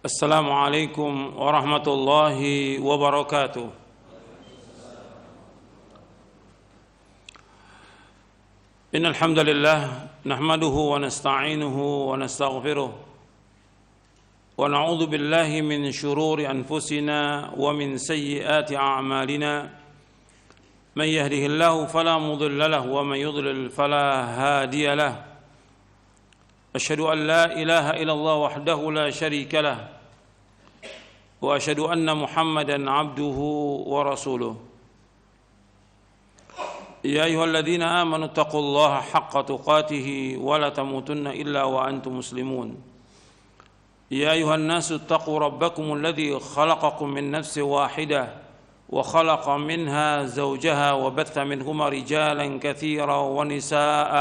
السلام عليكم ورحمة الله وبركاته. إن الحمد لله نحمده ونستعينه ونستغفره ونعوذ بالله من شرور أنفسنا ومن سيئات أعمالنا من يهده الله فلا مضل له ومن يضلل فلا هادي له أشهد أن لا إله إلا الله وحده لا شريك له وأشهد أن محمدا عبده ورسوله يا أيها الذين آمنوا اتقوا الله حق تقاته ولا تموتن إلا وأنتم مسلمون يا أيها الناس اتقوا ربكم الذي خلقكم من نفس واحدة وخلق منها زوجها وبث منهما رجالا كثيرا ونساء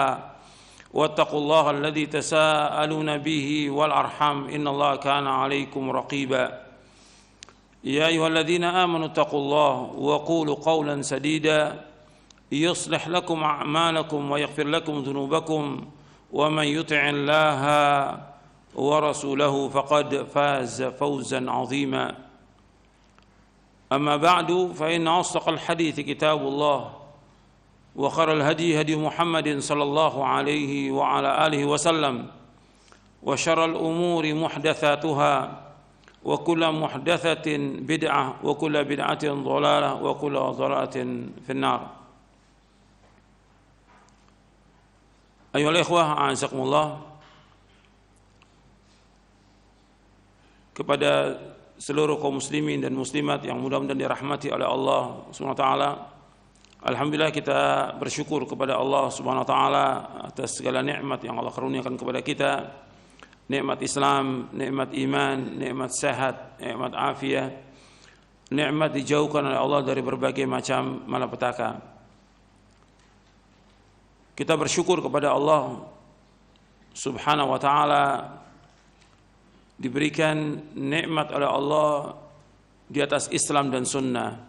واتقوا الله الذي تساءلون به والأرحام إن الله كان عليكم رقيبا يا أيها الذين آمنوا اتقوا الله وقولوا قولا سديدا يصلح لكم أعمالكم ويغفر لكم ذنوبكم ومن يطع الله ورسوله فقد فاز فوزا عظيما أما بعد فإن أصدق الحديث كتاب الله وخير الهدي هدي محمد صلى الله عليه وعلى آله وسلم وشر الأمور محدثاتها وكل محدثة بدعة وكل بدعة ضلالة وكل ضلالة في النار. أيها الإخوة أعزكم الله, kepada seluruh kaum muslimin dan muslimat yang mudah-mudahan dirahmati oleh Allah Subhanahu wa taala. Alhamdulillah kita bersyukur kepada Allah Subhanahu wa taala atas segala nikmat yang Allah karuniakan kepada kita. Nikmat Islam, nikmat iman, nikmat sehat, nikmat afiat, nikmat dijauhkan oleh Allah dari berbagai macam malapetaka. Kita bersyukur kepada Allah Subhanahu wa taala diberikan nikmat oleh Allah di atas Islam dan sunnah.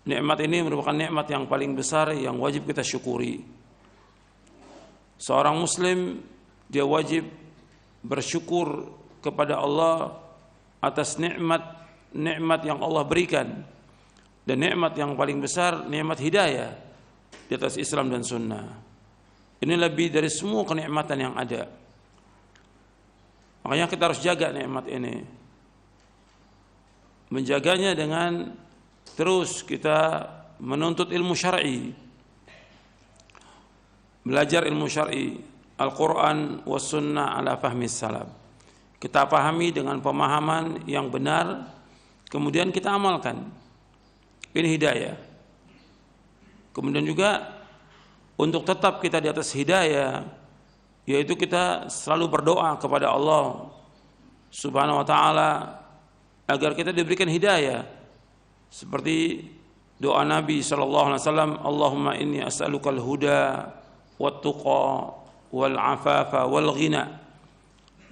Nikmat ini merupakan nikmat yang paling besar yang wajib kita syukuri. Seorang muslim dia wajib bersyukur kepada Allah atas nikmat yang Allah berikan. Dan nikmat yang paling besar nikmat hidayah di atas Islam dan sunnah. Ini lebih dari semua kenikmatan yang ada. Makanya kita harus jaga nikmat ini. Menjaganya dengan terus kita menuntut ilmu syar'i. Belajar ilmu syar'i, Al-Quran was sunnah ala fahmi salaf. Kita pahami dengan pemahaman yang benar, kemudian kita amalkan. Ini hidayah. Kemudian juga untuk tetap kita di atas hidayah, yaitu kita selalu berdoa kepada Allah Subhanahu wa taala agar kita diberikan hidayah, seperti doa Nabi sallallahu alaihi wasallam, Allahumma inni as'alukal huda wat tuqa wal afafa wal ghina.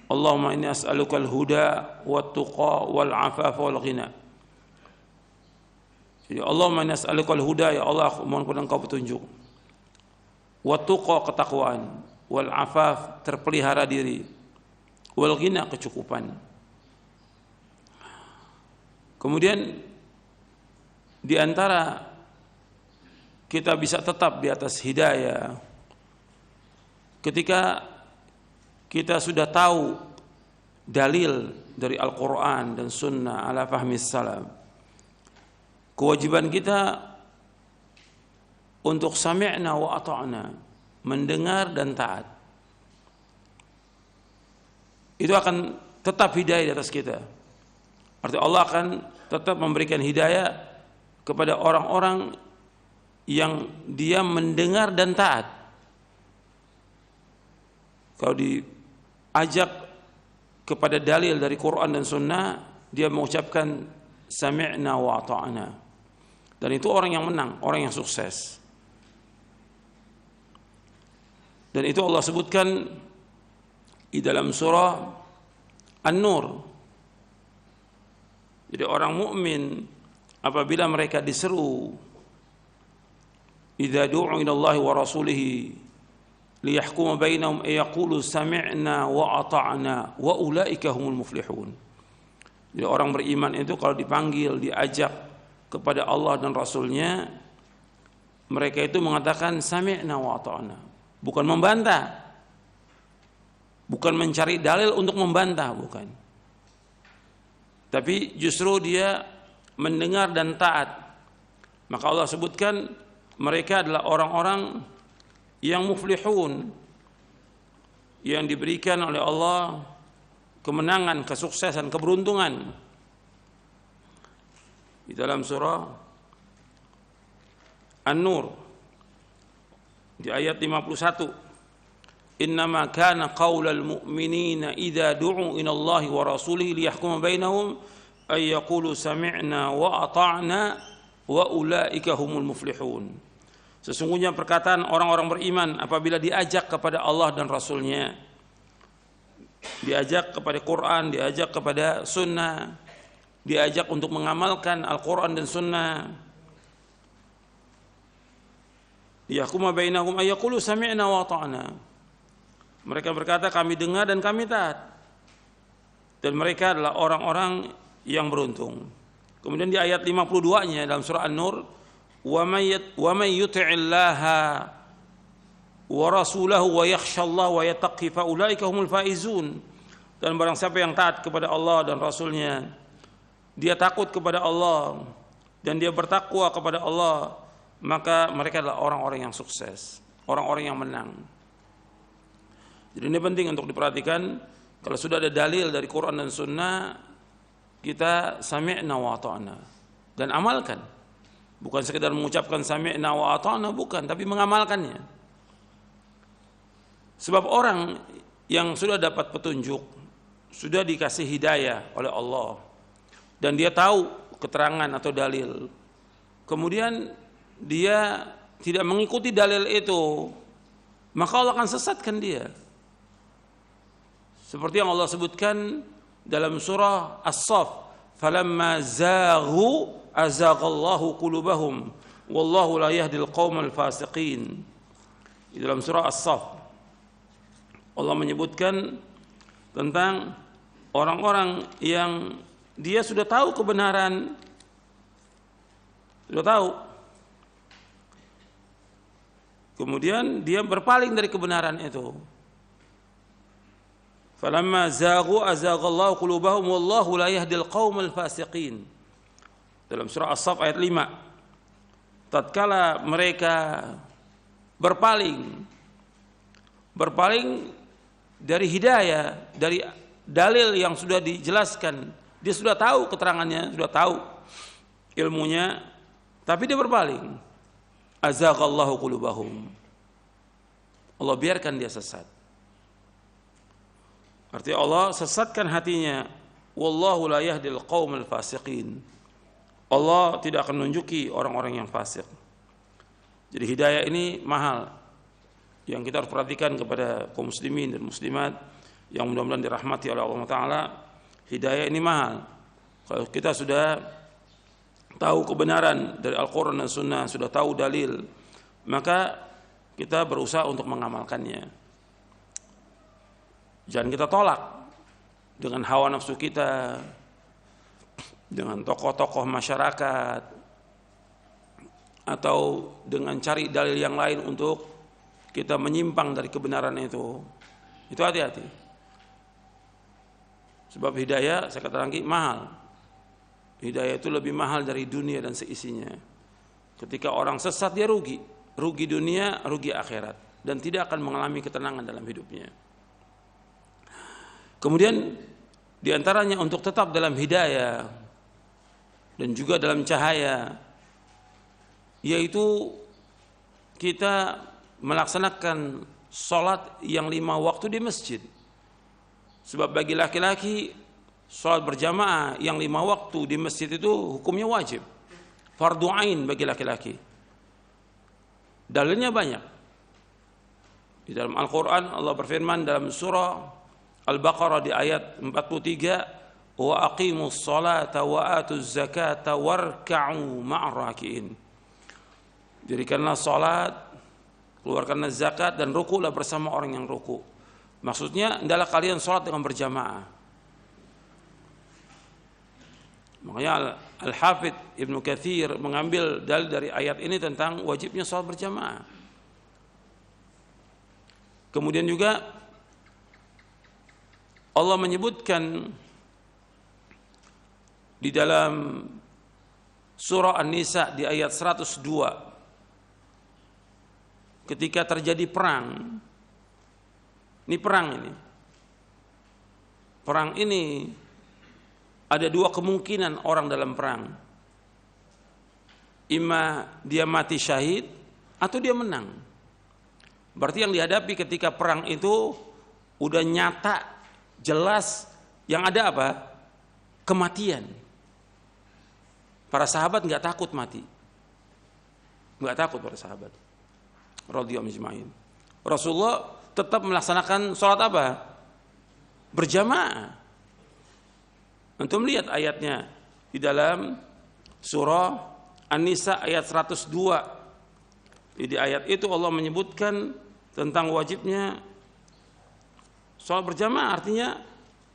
Allahumma inni as'alukal huda wat tuqa wal afafa wal ghina. Jadi Allahumma inni as'alukal huda, ya Allah aku mohon kepada Engkau petunjuk. Wat tuqa ketakwaan, wal afaf terpelihara diri, wal ghina kecukupan. Kemudian di antara kita bisa tetap di atas hidayah ketika kita sudah tahu dalil dari Al-Quran dan Sunnah ala fahmi salaf. Kewajiban kita untuk sami'na wa ata'na, mendengar dan taat. Itu akan tetap hidayah di atas kita. Artinya Allah akan tetap memberikan hidayah kepada orang-orang yang dia mendengar dan taat. Kalau diajak kepada dalil dari Quran dan Sunnah, dia mengucapkan sami'na wa ata'na. Dan itu orang yang menang, orang yang sukses. Dan itu Allah sebutkan di dalam surah An-Nur. Jadi orang mukmin apabila mereka diseru idza du'u ila Allah wa rasulihi liyahkuma bainahum yaqulu sami'na wa ata'na wa ulaika humul muflihun. Jadi orang beriman itu kalau dipanggil, diajak kepada Allah dan Rasulnya, mereka itu mengatakan sami'na wa ata'na, bukan membantah, bukan mencari dalil untuk membantah, bukan, tapi justru dia mendengar dan taat. Maka Allah sebutkan mereka adalah orang-orang yang muflihun, yang diberikan oleh Allah kemenangan, kesuksesan, keberuntungan. Di dalam surah An-Nur di ayat 51, innama kana qaulal mu'minina idza du'u ila Allahi wa rasulihi liyahkuma bainahum ay yaqulu sami'na wa ata'na wa ulaika humul muflihun. Sesungguhnya perkataan orang-orang beriman apabila diajak kepada Allah dan Rasulnya, diajak kepada Quran, diajak kepada Sunnah, diajak untuk mengamalkan Al-Quran dan Sunnah, liyahkuma bainahum ay yaqulu sami'na wa ata'na. Mereka berkata kami dengar dan kami taat, dan mereka adalah orang-orang yang beruntung. Kemudian di ayat 52-nya dalam surah An-Nur, wa may yuti'illaha wa rasulahu wa yakhshallaha wa yattaqi fa ulaika humul faizun. Dan barang siapa yang taat kepada Allah dan Rasulnya, dia takut kepada Allah dan dia bertakwa kepada Allah, maka mereka adalah orang-orang yang sukses, orang-orang yang menang. Jadi ini penting untuk diperhatikan. Kalau sudah ada dalil dari Quran dan Sunnah, kita sami'na wa ata'na dan amalkan. Bukan sekedar mengucapkan sami'na wa ata'na, bukan, tapi mengamalkannya. Sebab orang yang sudah dapat petunjuk, sudah dikasih hidayah oleh Allah, dan dia tahu keterangan atau dalil, kemudian dia tidak mengikuti dalil itu, maka Allah akan sesatkan dia. Seperti yang Allah sebutkan dalam surah As-Saff, falamma zaghu azaghallahu qulubahum wallahu la yahdil qaumal fasiqin. Di dalam surah As-Saff Allah menyebutkan tentang orang-orang yang dia sudah tahu kebenaran, sudah tahu, kemudian dia berpaling dari kebenaran itu. Falamma zaghu azaghallahu qulubahum wallahu la yahdil qaumal fasiqin. Dalam surah As-Saff ayat 5, tatkala mereka berpaling dari hidayah, dari dalil yang sudah dijelaskan, dia sudah tahu keterangannya, sudah tahu ilmunya, tapi dia berpaling, azaghallahu qulubahum, Allah biarkan dia sesat. Artinya Allah sesatkan hatinya. Wallahu la yahdil qaumal fasiqin. Allah tidak akan menunjuki orang-orang yang fasik. Jadi hidayah ini mahal, yang kita harus perhatikan kepada kaum muslimin dan muslimat yang mudah-mudahan dirahmati oleh Allah Ta'ala. Hidayah ini mahal. Kalau kita sudah tahu kebenaran dari Al-Quran dan Sunnah, sudah tahu dalil, maka kita berusaha untuk mengamalkannya. Jangan kita tolak dengan hawa nafsu kita, dengan tokoh-tokoh masyarakat, atau dengan cari dalil yang lain untuk kita menyimpang dari kebenaran itu. Itu hati-hati. Sebab hidayah, saya katakan lagi, mahal. Hidayah itu lebih mahal dari dunia dan seisinya. Ketika orang sesat, dia rugi. Rugi dunia, rugi akhirat, dan tidak akan mengalami ketenangan dalam hidupnya. Kemudian diantaranya untuk tetap dalam hidayah dan juga dalam cahaya, yaitu kita melaksanakan sholat yang 5 waktu di masjid. Sebab bagi laki-laki sholat berjamaah yang 5 waktu di masjid itu hukumnya wajib, fardu ain bagi laki-laki. Dalilnya banyak. Di dalam Al-Quran Allah berfirman dalam surah Al-Baqarah di ayat 43, wa aqimus salata wa atuz zakata warka'u ma'ar raki'in. Dirikanlah salat keluarkanlah zakat dan rukulah bersama orang yang ruku. Maksudnya hendaklah kalian sholat dengan berjamaah. Makanya Al-Hafidz Ibnu Katsir mengambil dalil dari ayat ini tentang wajibnya sholat berjamaah. Kemudian juga Allah menyebutkan di dalam surah An-Nisa di ayat 102 ketika terjadi perang. Ini perang ini. Perang ini ada dua kemungkinan orang dalam perang. Ima dia mati syahid atau dia menang. Berarti yang dihadapi ketika perang itu udah nyata, jelas, yang ada apa? Kematian. Para sahabat nggak takut mati. Nggak takut para sahabat. Radhiyallahu ajma'in. Rasulullah tetap melaksanakan sholat apa? Berjamaah. Antum lihat ayatnya di dalam surah An-Nisa ayat 102. Di ayat itu Allah menyebutkan tentang wajibnya sholat berjamaah. Artinya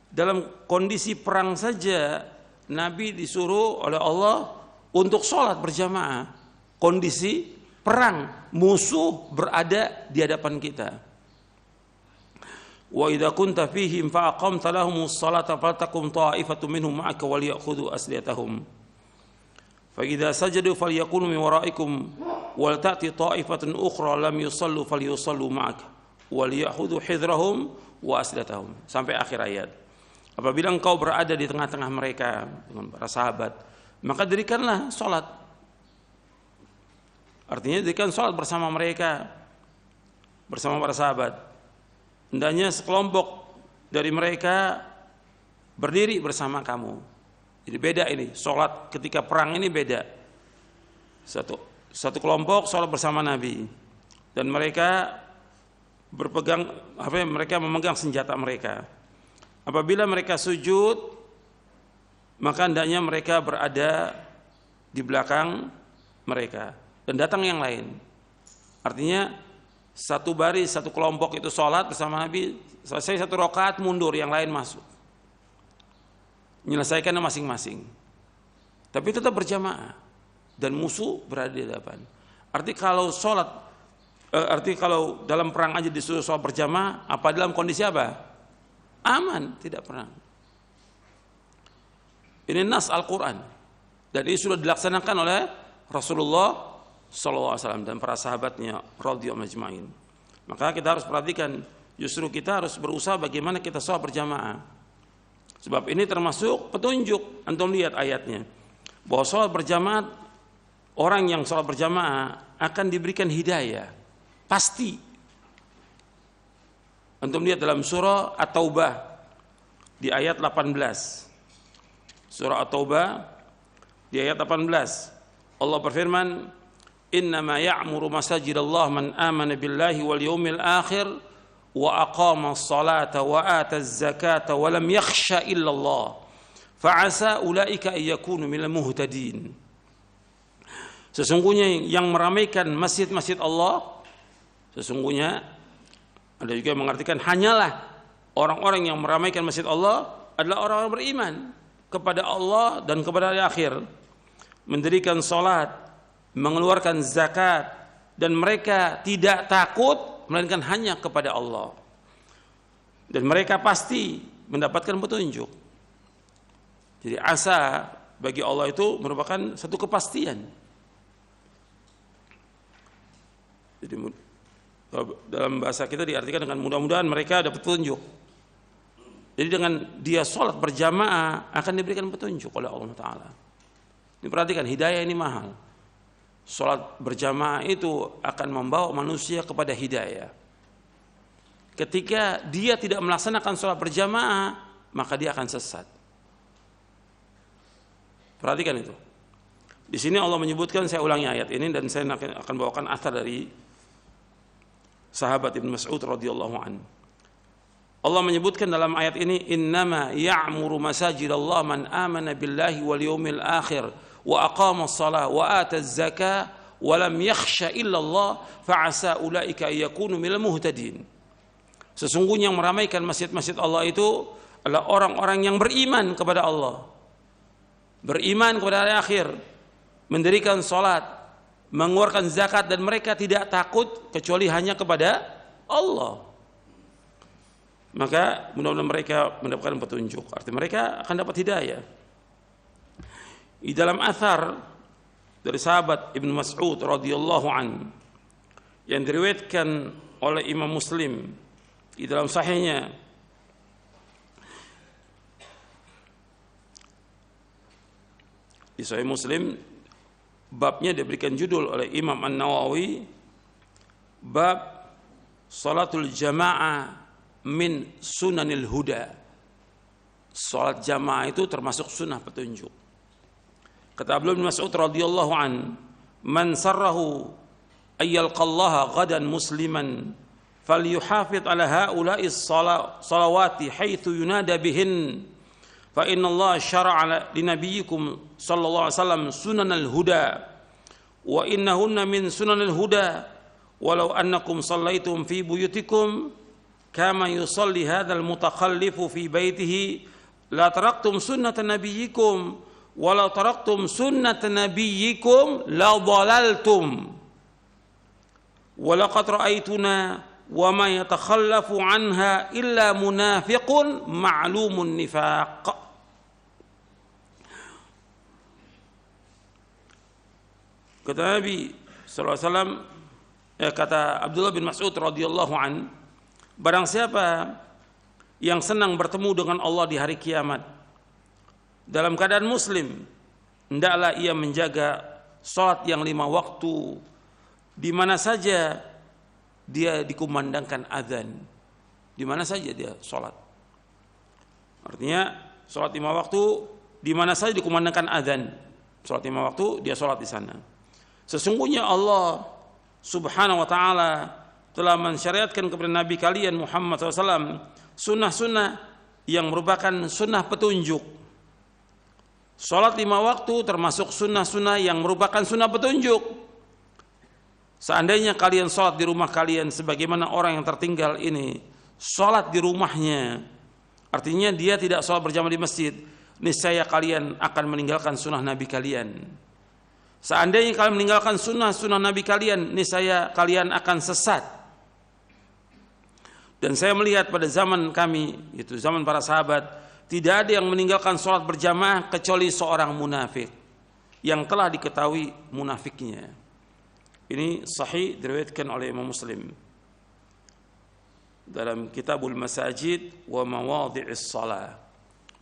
dalam kondisi perang saja Nabi disuruh oleh Allah untuk sholat berjamaah. Kondisi perang, musuh berada di hadapan kita. Wa idza kunta fihim fa aqamta lahumus salata faltakum ta'ifatun minhum ma'aka walyakhudhu asliyatahum. Fa idza sajadu falyakunu min wara'ikum wal ta'ti ta'ifatun ukhra lam yusallu falyusallu ma'aka walyakhudhu hidrahum wa asliyatahum. Sampai akhir ayat. Apabila engkau berada di tengah-tengah mereka dengan para sahabat, maka dirikanlah salat. Artinya dirikan salat bersama mereka, bersama para sahabat. Hendaknya sekelompok dari mereka berdiri bersama kamu. Jadi beda ini, salat ketika perang ini beda. Satu kelompok salat bersama Nabi dan mereka berpegang mereka memegang senjata mereka. Apabila mereka sujud, maka hendaknya mereka berada di belakang mereka dan datang yang lain. Artinya satu baris, satu kelompok itu sholat bersama Nabi, selesai satu rakaat mundur, yang lain masuk. Menyelesaikannya masing-masing. Tapi tetap berjamaah dan musuh berada di hadapan. Arti kalau dalam perang aja disuruh sholat berjamaah, apa dalam kondisi apa? Aman, tidak perang. Ini nas Al-Quran dan ini sudah dilaksanakan oleh Rasulullah SAW dan para sahabatnya radhiyallahu ajma'in. Maka kita harus perhatikan, justru kita harus berusaha bagaimana kita sholat berjamaah. Sebab ini termasuk petunjuk. Antum lihat ayatnya bahwa sholat berjamaah, orang yang sholat berjamaah akan diberikan hidayah pasti. Antum lihat dalam surah At-Taubah di ayat 18. Surah At-Taubah di ayat 18 Allah berfirman, innama ya'muru masajidallah man amana billahi wal yawmil akhir wa aqama as-salata wa ata az-zakata wa lam yakhsha illa Allah fa'asa ulaika ay yakunu minal muhtadin. Sesungguhnya yang meramaikan masjid-masjid Allah, sesungguhnya ada juga yang mengartikan hanyalah orang-orang yang meramaikan masjid Allah adalah orang-orang beriman kepada Allah dan kepada hari akhir, mendirikan salat, mengeluarkan zakat, dan mereka tidak takut melainkan hanya kepada Allah. Dan mereka pasti mendapatkan petunjuk. Jadi asa bagi Allah itu merupakan satu kepastian. Jadi dalam bahasa kita diartikan dengan mudah-mudahan mereka dapat petunjuk. Jadi dengan dia sholat berjamaah akan diberikan petunjuk oleh Allah Ta'ala. Ini perhatikan, hidayah ini mahal. Sholat berjamaah itu akan membawa manusia kepada hidayah. Ketika dia tidak melaksanakan sholat berjamaah, maka dia akan sesat. Perhatikan itu. Di sini Allah menyebutkan, saya ulangi ayat ini dan saya akan bawakan athar dari sahabat Ibn Mas'ud radhiyallahu anhu. Allah menyebutkan dalam ayat ini, innama ya'muru masajidallah man amana billahi wal yawmil akhir wa aqama as-salah wa ata az-zakah wa lam yakhsha illallah fa asa ulaika yakunu minal muhtadin. Sesungguhnya yang meramaikan masjid-masjid Allah itu adalah orang-orang yang beriman kepada Allah, beriman kepada hari akhir, mendirikan salat, mengeluarkan zakat, dan mereka tidak takut kecuali hanya kepada Allah. Maka mudah-mudahan mereka mendapatkan petunjuk, artinya mereka akan dapat hidayah. Di dalam athar dari sahabat Ibnu Mas'ud radhiyallahu an yang diriwayatkan oleh Imam Muslim di dalam sahihnya, di Sahih Muslim babnya diberikan judul oleh Imam An-Nawawi, bab salatul jamaah min sunanil huda. Salat jamaah itu termasuk sunnah petunjuk. Kata Abdullah bin Mas'ud radhiyallahu an, man sarrahu ayyalqallaha ghadan musliman falyuhafid ala haula'i salawati haitsu yunada bihin fa inna Allah syara'a li nabiyyikum sallallahu alaihi wasallam sunanal huda wa innahunna min sunanil huda walau annakum sallaitum fi buyutikum kama yusalli hadzal mutakhallifu fi baitihi la taraktum sunnata nabiyyikum walau taraktum sunnata nabiyyikum la dhalaltum wa laqad ra'aituna wa ma yatakhallafu anha illa munafiqun ma'lumun nifaq. Kata Nabi sallallahu alaihi wasallam, kata Abdullah bin Mas'ud radhiyallahu an, barang siapa yang senang bertemu dengan Allah di hari kiamat dalam keadaan muslim, hendaklah ia menjaga salat yang 5 waktu di mana saja dia dikumandangkan azan, di mana saja dia salat. Artinya salat 5 waktu di mana saja dikumandangkan azan, salat 5 waktu dia salat di sana. Sesungguhnya Allah Subhanahu wa taala telah mensyariatkan kepada Nabi kalian Muhammad SAW sunnah-sunnah yang merupakan sunnah petunjuk. Salat 5 waktu termasuk sunnah-sunnah yang merupakan sunnah petunjuk. Seandainya kalian salat di rumah kalian sebagaimana orang yang tertinggal ini salat di rumahnya, artinya dia tidak salat berjamaah di masjid, niscaya kalian akan meninggalkan sunnah Nabi kalian. Seandainya kalian meninggalkan sunnah-sunnah Nabi kalian, niscaya kalian akan sesat. Dan saya melihat pada zaman kami, itu zaman para sahabat, tidak ada yang meninggalkan sholat berjamaah kecuali seorang munafik yang telah diketahui munafiknya. Ini sahih diriwayatkan oleh Imam Muslim dalam Kitabul Masajid wa Mawadhi'is Shalah,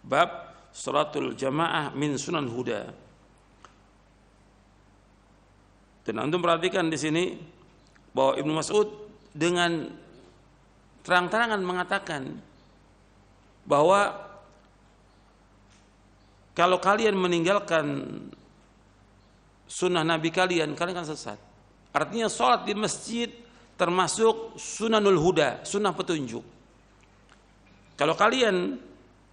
bab salatul jamaah min sunan huda. Dan antum perhatikan di sini bahwa Ibnu Mas'ud dengan terang-terangan mengatakan bahwa kalau kalian meninggalkan sunnah Nabi kalian, kalian akan sesat. Artinya sholat di masjid termasuk sunanul huda, sunnah petunjuk. Kalau kalian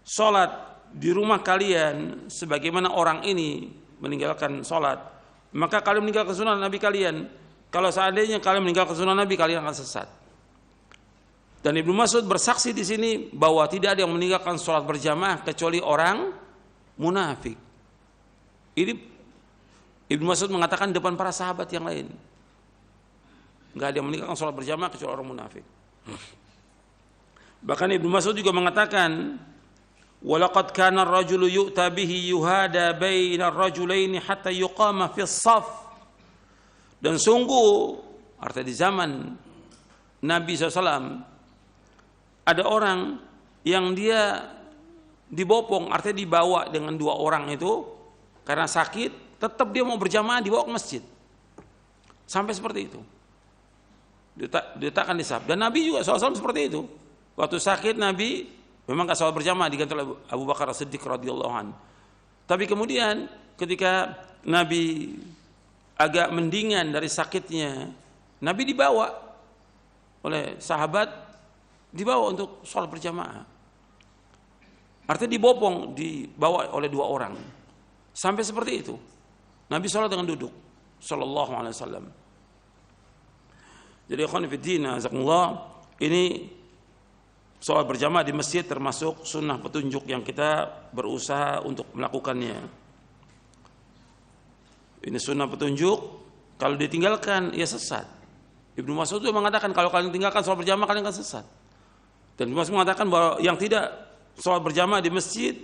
sholat di rumah kalian sebagaimana orang ini meninggalkan sholat, maka kalian meninggalkan sunnah Nabi kalian. Kalau seandainya kalian meninggalkan sunnah Nabi, kalian akan sesat. Dan Ibnu Mas'ud bersaksi di sini bahwa tidak ada yang meninggalkan sholat berjamaah kecuali orang munafik. Ini Ibnu Mas'ud mengatakan depan para sahabat yang lain. Enggak ada yang meninggalkan sholat berjamaah kecuali orang munafik. Bahkan Ibnu Mas'ud juga mengatakan, "Walaqad kana ar-rajulu yu'ta bihi yuhada baina ar-rajulaini hatta yuqama fi as-shaf." Dan sungguh, artinya di zaman Nabi SAW ada orang yang dia dibopong, artinya dibawa dengan 2 orang itu karena sakit, tetap dia mau berjamaah dibawa ke masjid. Sampai seperti itu. Diletakkan di saf. Dan Nabi juga SAW seperti itu. Waktu sakit Nabi memang gak sholat berjamaah, diganti oleh Abu Bakar As-Siddiq radhiyallahu anhu. Tapi kemudian ketika Nabi agak mendingan dari sakitnya, Nabi dibawa oleh sahabat, dibawa untuk sholat berjamaah. Artinya dibopong, dibawa oleh 2 orang. Sampai seperti itu. Nabi sholat dengan duduk. sallallahu alaihi wasallam. Jadi ikhwan fillah, jazakumullah, ini sholat berjamaah di masjid termasuk sunnah petunjuk yang kita berusaha untuk melakukannya. Ini sunnah petunjuk, kalau ditinggalkan ya sesat. Ibnu Mas'ud juga mengatakan kalau kalian tinggalkan sholat berjamaah kalian akan sesat. Dan Ibnu Mas'ud mengatakan bahwa yang tidak sholat berjamaah di masjid,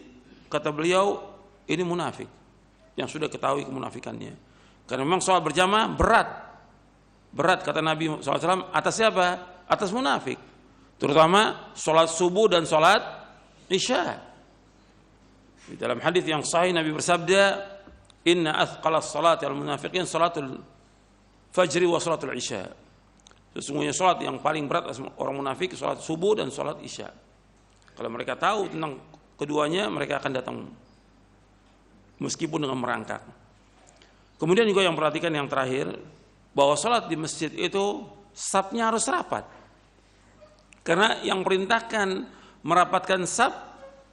kata beliau, ini munafik, yang sudah ketahui kemunafikannya. Karena memang sholat berjamaah berat kata Nabi SAW, atas siapa? Atas munafik. Terutama sholat subuh dan sholat isya. Di dalam hadis yang sahih Nabi bersabda, inna athqalas salati al munafiqin salatul fajri wa salatul isya. Sesungguhnya sholat yang paling berat orang munafik sholat subuh dan sholat isya. Kalau mereka tahu tentang keduanya, mereka akan datang meskipun dengan merangkak. Kemudian juga yang perhatikan yang terakhir, bahwa sholat di masjid itu safnya harus rapat. Karena yang perintahkan merapatkan saf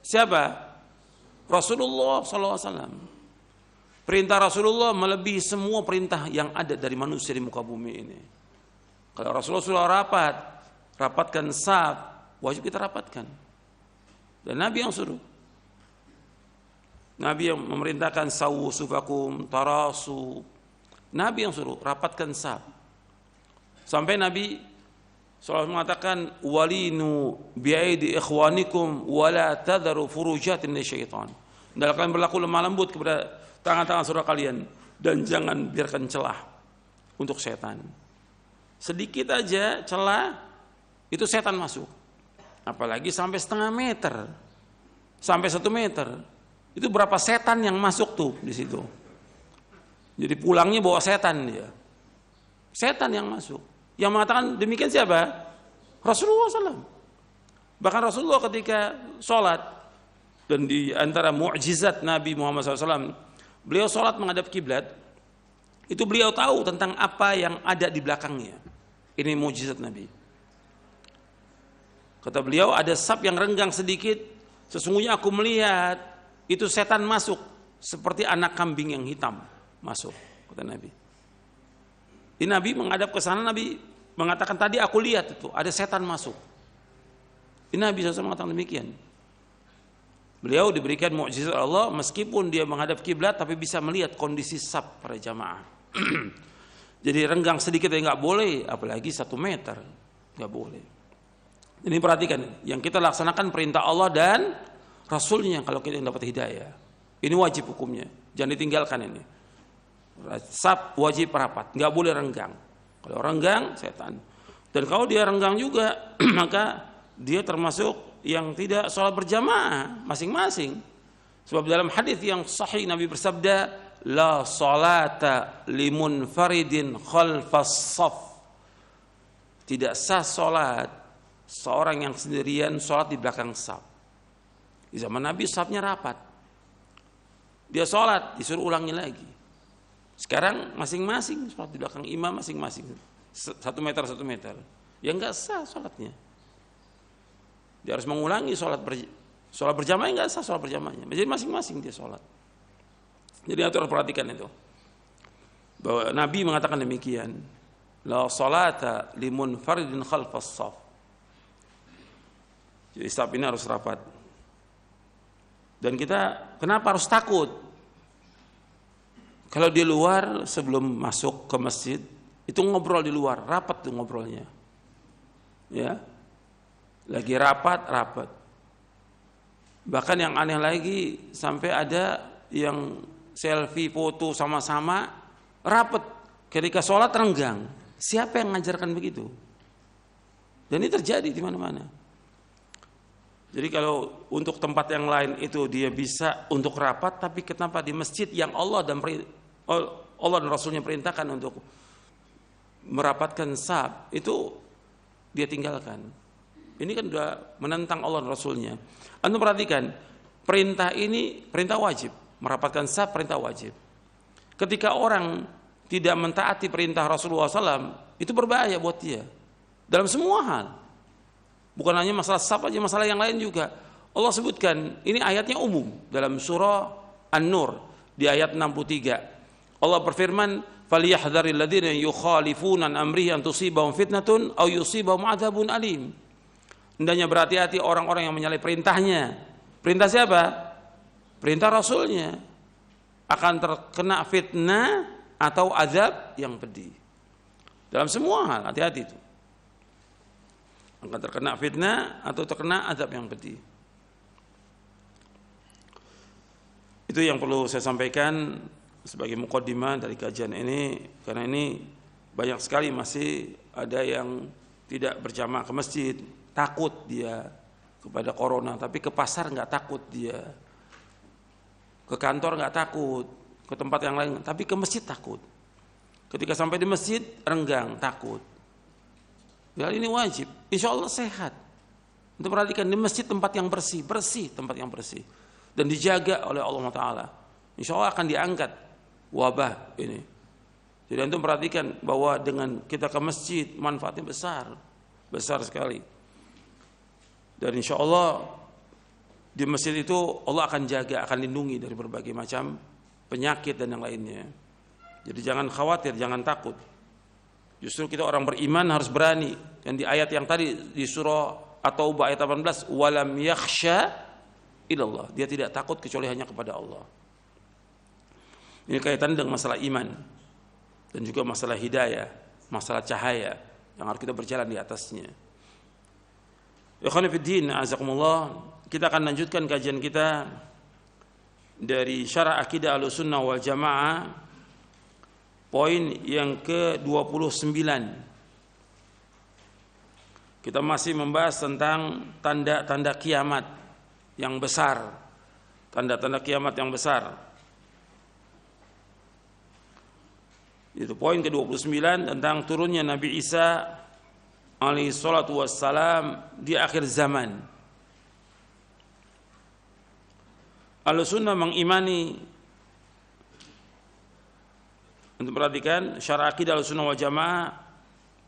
siapa? Rasulullah SAW. Perintah Rasulullah melebihi semua perintah yang ada dari manusia di muka bumi ini. Kalau Rasulullah sudah rapatkan saf, wajib kita rapatkan. Dan Nabi yang suruh. Nabi yang memerintahkan sawu sufakum tarasu. Nabi yang suruh rapatkan saf. Sampai Nabi SAW mengatakan walinu biaidi ikhwanikum wala tadharu furujatin lisyaitan. Hendaklah kalian berlaku lemah lembut kepada tangan-tangan saudara kalian dan jangan biarkan celah untuk setan. Sedikit aja celah itu setan masuk. Apalagi sampai setengah meter, sampai 1 meter. Itu berapa setan yang masuk tuh di situ. Jadi pulangnya bawa setan dia. Setan yang masuk. Yang mengatakan demikian siapa? Rasulullah SAW. Bahkan Rasulullah ketika sholat, dan di antara mukjizat Nabi Muhammad SAW, beliau sholat menghadap kiblat. Itu beliau tahu tentang apa yang ada di belakangnya. Ini mukjizat Nabi. Kata beliau, ada saf yang renggang sedikit. Sesungguhnya aku melihat itu setan masuk seperti anak kambing yang hitam. Masuk, kata Nabi. Ini Nabi menghadap ke sana, Nabi mengatakan tadi aku lihat itu ada setan masuk. Ini Nabi SAW mengatakan demikian. Beliau diberikan mukjizat Allah meskipun dia menghadap kiblat tapi bisa melihat kondisi saf para jamaah. Jadi renggang sedikit ya nggak boleh, apalagi 1 meter nggak boleh. Ini perhatikan, yang kita laksanakan perintah Allah dan Rasulnya kalau kita dapat hidayah. Ini wajib hukumnya, jangan ditinggalkan ini. Saf wajib rapat, nggak boleh renggang. Kalau renggang setan. Dan kalau dia renggang juga maka dia termasuk yang tidak sholat berjamaah masing-masing. Sebab dalam hadis yang sahih Nabi bersabda, la sholata limunfaridin khalfas shaf. Tidak sah sholat seorang yang sendirian sholat di belakang saf. Di zaman Nabi safnya rapat. Dia sholat disuruh ulangi lagi. Sekarang masing-masing sholat di belakang imam masing-masing 1 meter 1 meter. Ya enggak sah sholatnya. Dia harus mengulangi sholat berjamaah, enggak sah sholat berjamaahnya. Jadi masing-masing dia sholat. Jadi harus perhatikan itu. Bahwa Nabi mengatakan demikian. La sholata limunfaridin khalfas shaf. Jadi saf ini harus rapat. Dan kita kenapa harus takut? Kalau di luar sebelum masuk ke masjid itu ngobrol di luar, rapat tuh ngobrolnya. Ya. Lagi rapat. Bahkan yang aneh lagi sampai ada yang selfie foto sama-sama rapat ketika sholat renggang. Siapa yang mengajarkan begitu? Dan ini terjadi di mana-mana. Jadi kalau untuk tempat yang lain itu dia bisa untuk rapat, tapi kenapa di masjid yang Allah dan Rasulnya perintahkan untuk merapatkan saf itu dia tinggalkan? Ini kan sudah menentang Allah dan Rasulnya. Anda perhatikan, perintah ini perintah wajib, merapatkan saf perintah wajib. Ketika orang tidak mentaati perintah Rasulullah SAW, itu berbahaya buat dia dalam semua hal. Bukan hanya masalah saf aja, masalah yang lain juga. Allah sebutkan, ini ayatnya umum dalam surah An-Nur di ayat 63. Allah berfirman, falyahdharil ladzina yukhalifuna an amrihi an tusibahum fitnatun aw yusibahum adzabun alim. Hendaknya berhati-hati orang-orang yang menyalahi perintahnya. Perintah siapa? Perintah Rasulnya. Akan terkena fitnah atau azab yang pedih. Dalam semua hal, hati-hati itu. Akan terkena fitnah atau terkena azab yang pedih. Itu yang perlu saya sampaikan sebagai muqaddimah dari kajian ini, karena ini banyak sekali masih ada yang tidak berjamaah ke masjid, takut dia kepada corona, tapi ke pasar nggak takut dia, ke kantor nggak takut, ke tempat yang lain, tapi ke masjid takut. Ketika sampai di masjid renggang, takut. Hal ini wajib, insya Allah sehat. Untuk perhatikan di masjid tempat yang bersih, tempat yang bersih, dan dijaga oleh Allah Taala. Insya Allah akan diangkat wabah ini. Jadi antum perhatikan bahwa dengan kita ke masjid manfaatnya besar sekali. Dan insya Allah di masjid itu Allah akan jaga, akan lindungi dari berbagai macam penyakit dan yang lainnya. Jadi jangan khawatir, jangan takut. Justru kita orang beriman harus berani. Dan di ayat yang tadi di surah At-Taubah ayat 18, walam yakhsha illallah, dia tidak takut kecuali hanya kepada Allah. Ini kaitan dengan masalah iman dan juga masalah hidayah, masalah cahaya yang harus kita berjalan di atasnya. Ikhwani fid din, azakumullah, kita akan lanjutkan kajian kita dari Syarah Aqidah Ahlussunnah wal Jamaah, poin yang ke-29. Kita masih membahas tentang tanda-tanda kiamat yang besar, tanda-tanda kiamat yang besar. Itu poin ke-29 tentang turunnya Nabi Isa alaihi salatu wassalam di akhir zaman. Ahlussunnah mengimani, untuk perhatikan Syarah Aqidah Ahlussunnah wal Jamaah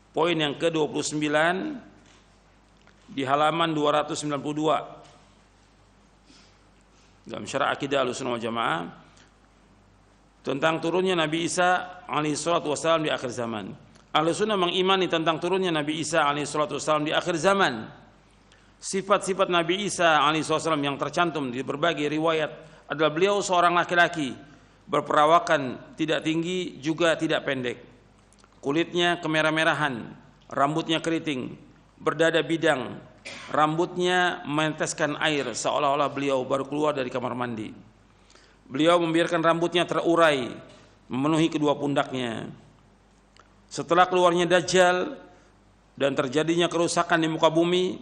poin yang ke-29 di halaman 292 dalam Syarah Aqidah Ahlussunnah wal Jamaah tentang turunnya Nabi Isa alaihi salatu wassalam di akhir zaman. Ahlussunnah mengimani tentang turunnya Nabi Isa alaihi salatu wassalam di akhir zaman. Sifat-sifat Nabi Isa alaihi salatu wassalam yang tercantum di berbagai riwayat adalah beliau seorang laki-laki, berperawakan tidak tinggi juga tidak pendek, kulitnya kemerah-merahan, rambutnya keriting, berdada bidang, rambutnya meneteskan air seolah-olah beliau baru keluar dari kamar mandi. Beliau membiarkan rambutnya terurai memenuhi kedua pundaknya. Setelah keluarnya Dajjal dan terjadinya kerusakan di muka bumi,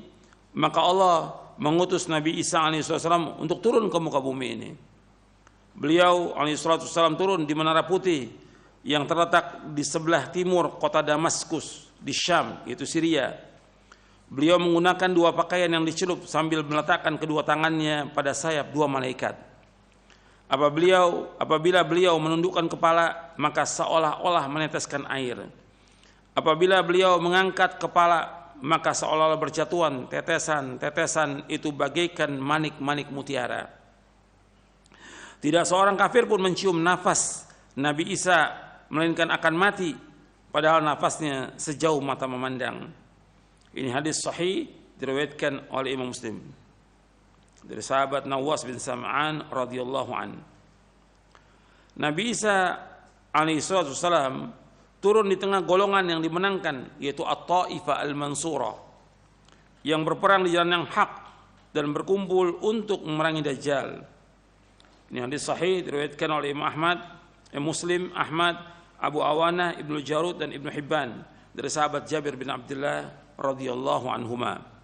maka Allah mengutus Nabi Isa alaihissalam untuk turun ke muka bumi ini. Beliau alaihissalam turun di Menara Putih yang terletak di sebelah timur kota Damaskus di Syam, yaitu Syria. Beliau menggunakan dua pakaian yang dicelup sambil meletakkan kedua tangannya pada sayap dua malaikat. Apabila beliau menundukkan kepala, maka seolah-olah meneteskan air. Apabila beliau mengangkat kepala, maka seolah-olah berjatuhan tetesan-tetesan itu bagaikan manik-manik mutiara. Tidak seorang kafir pun mencium nafas Nabi Isa, melainkan akan mati, padahal nafasnya sejauh mata memandang. Ini hadis sahih diriwayatkan oleh Imam Muslim dari sahabat Nawas bin Sam'an radhiyallahu an. Nabi Isa alaihi wasallam turun di tengah golongan yang dimenangkan, yaitu At-Taifah Al-Mansurah, yang berperang di jalan yang hak dan berkumpul untuk memerangi Dajjal. Ini hadis sahih diriwayatkan oleh Imam Ahmad, Muslim, Ahmad, Abu Awanah, Ibnu Jarud dan Ibnu Hibban dari sahabat Jabir bin Abdullah radhiyallahu anhuma.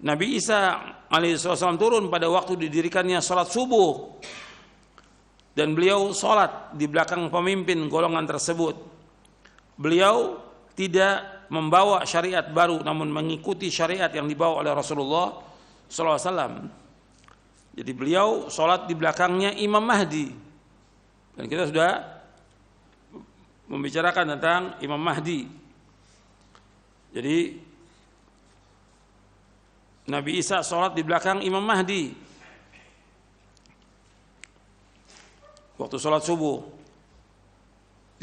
Nabi Isa alaihissalam turun pada waktu didirikannya salat subuh, dan beliau salat di belakang pemimpin golongan tersebut. Beliau tidak membawa syariat baru, namun mengikuti syariat yang dibawa oleh Rasulullah SAW. Jadi beliau salat di belakangnya Imam Mahdi, dan kita sudah membicarakan tentang Imam Mahdi. Jadi Nabi Isa sholat di belakang Imam Mahdi waktu sholat subuh.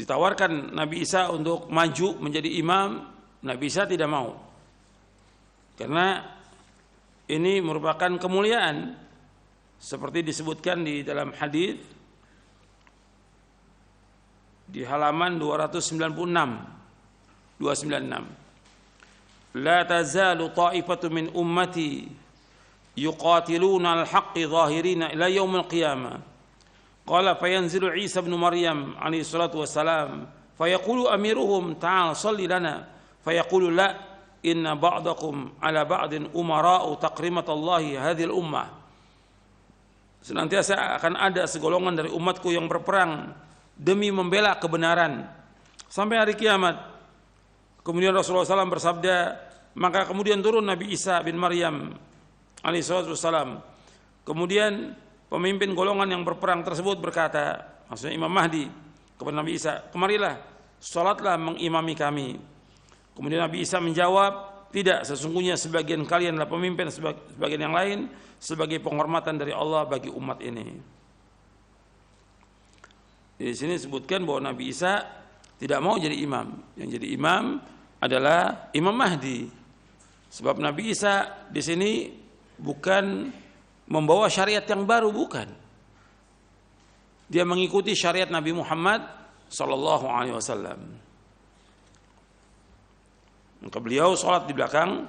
Ditawarkan Nabi Isa untuk maju menjadi imam, Nabi Isa tidak mau. Karena ini merupakan kemuliaan seperti disebutkan di dalam hadis di halaman 296. La tazalu ta'ifatu min ummati yuqatiluna al-haqqi zahirina ila yaumil qiyamah. Qala fayanzilu Isa ibn Maryam alaihi salatu wassalam fayaqulu amiruhum ta'al salli lana fayaqulu la inna ba'dakum ala ba'din umara'u taqrimatallahi hadhil ummah. Senantiasa akan ada segolongan dari umatku yang berperang demi membela kebenaran sampai hari kiamat. Kemudian Rasulullah SAW bersabda, maka kemudian turun Nabi Isa bin Maryam alaihi salatu wassalam. Kemudian pemimpin golongan yang berperang tersebut berkata, maksudnya Imam Mahdi, kepada Nabi Isa, kemarilah, salatlah mengimami kami. Kemudian Nabi Isa menjawab, tidak, sesungguhnya sebagian kalian adalah pemimpin, sebagian yang lain sebagai penghormatan dari Allah bagi umat ini. Di sini disebutkan bahwa Nabi Isa tidak mau jadi imam. Yang jadi imam adalah Imam Mahdi. Sebab Nabi Isa di sini bukan membawa syariat yang baru, bukan. Dia mengikuti syariat Nabi Muhammad sallallahu alaihi wasallam. Maka beliau salat di belakang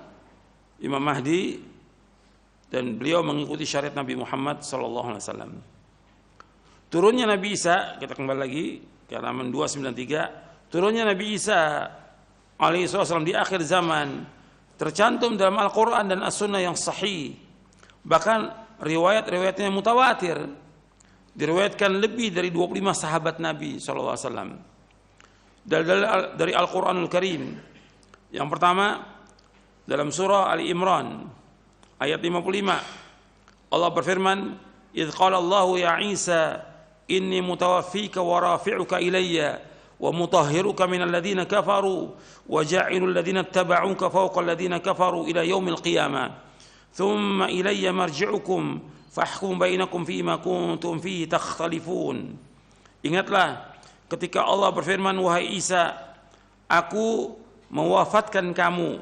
Imam Mahdi dan beliau mengikuti syariat Nabi Muhammad sallallahu alaihi wasallam. Turunnya Nabi Isa, kita kembali lagi ke halaman 293, turunnya Nabi Isa alaihi wasallam di akhir zaman tercantum dalam Al-Qur'an dan As-Sunnah yang sahih. Bahkan riwayat-riwayatnya mutawatir, diriwayatkan lebih dari 25 sahabat Nabi sallallahu alaihi wasallam. Dari Al-Qur'anul Karim. Yang pertama dalam surah Ali Imran ayat 55. Allah berfirman, "Idz qala Allahu ya Isa, inni mutawaffika wa rafi'uka ilayya wa mutahhiruka minal ladzina kafaru wa ja'ilul ladzina ittaba'uka fawqa alladzina kafaru ila yaumil qiyamah. Thumma ilayya marji'ukum fahkum bainakum fima kuntum fihi takhtalifun." Ingatlah ketika Allah berfirman, wahai Isa, aku mewafatkan kamu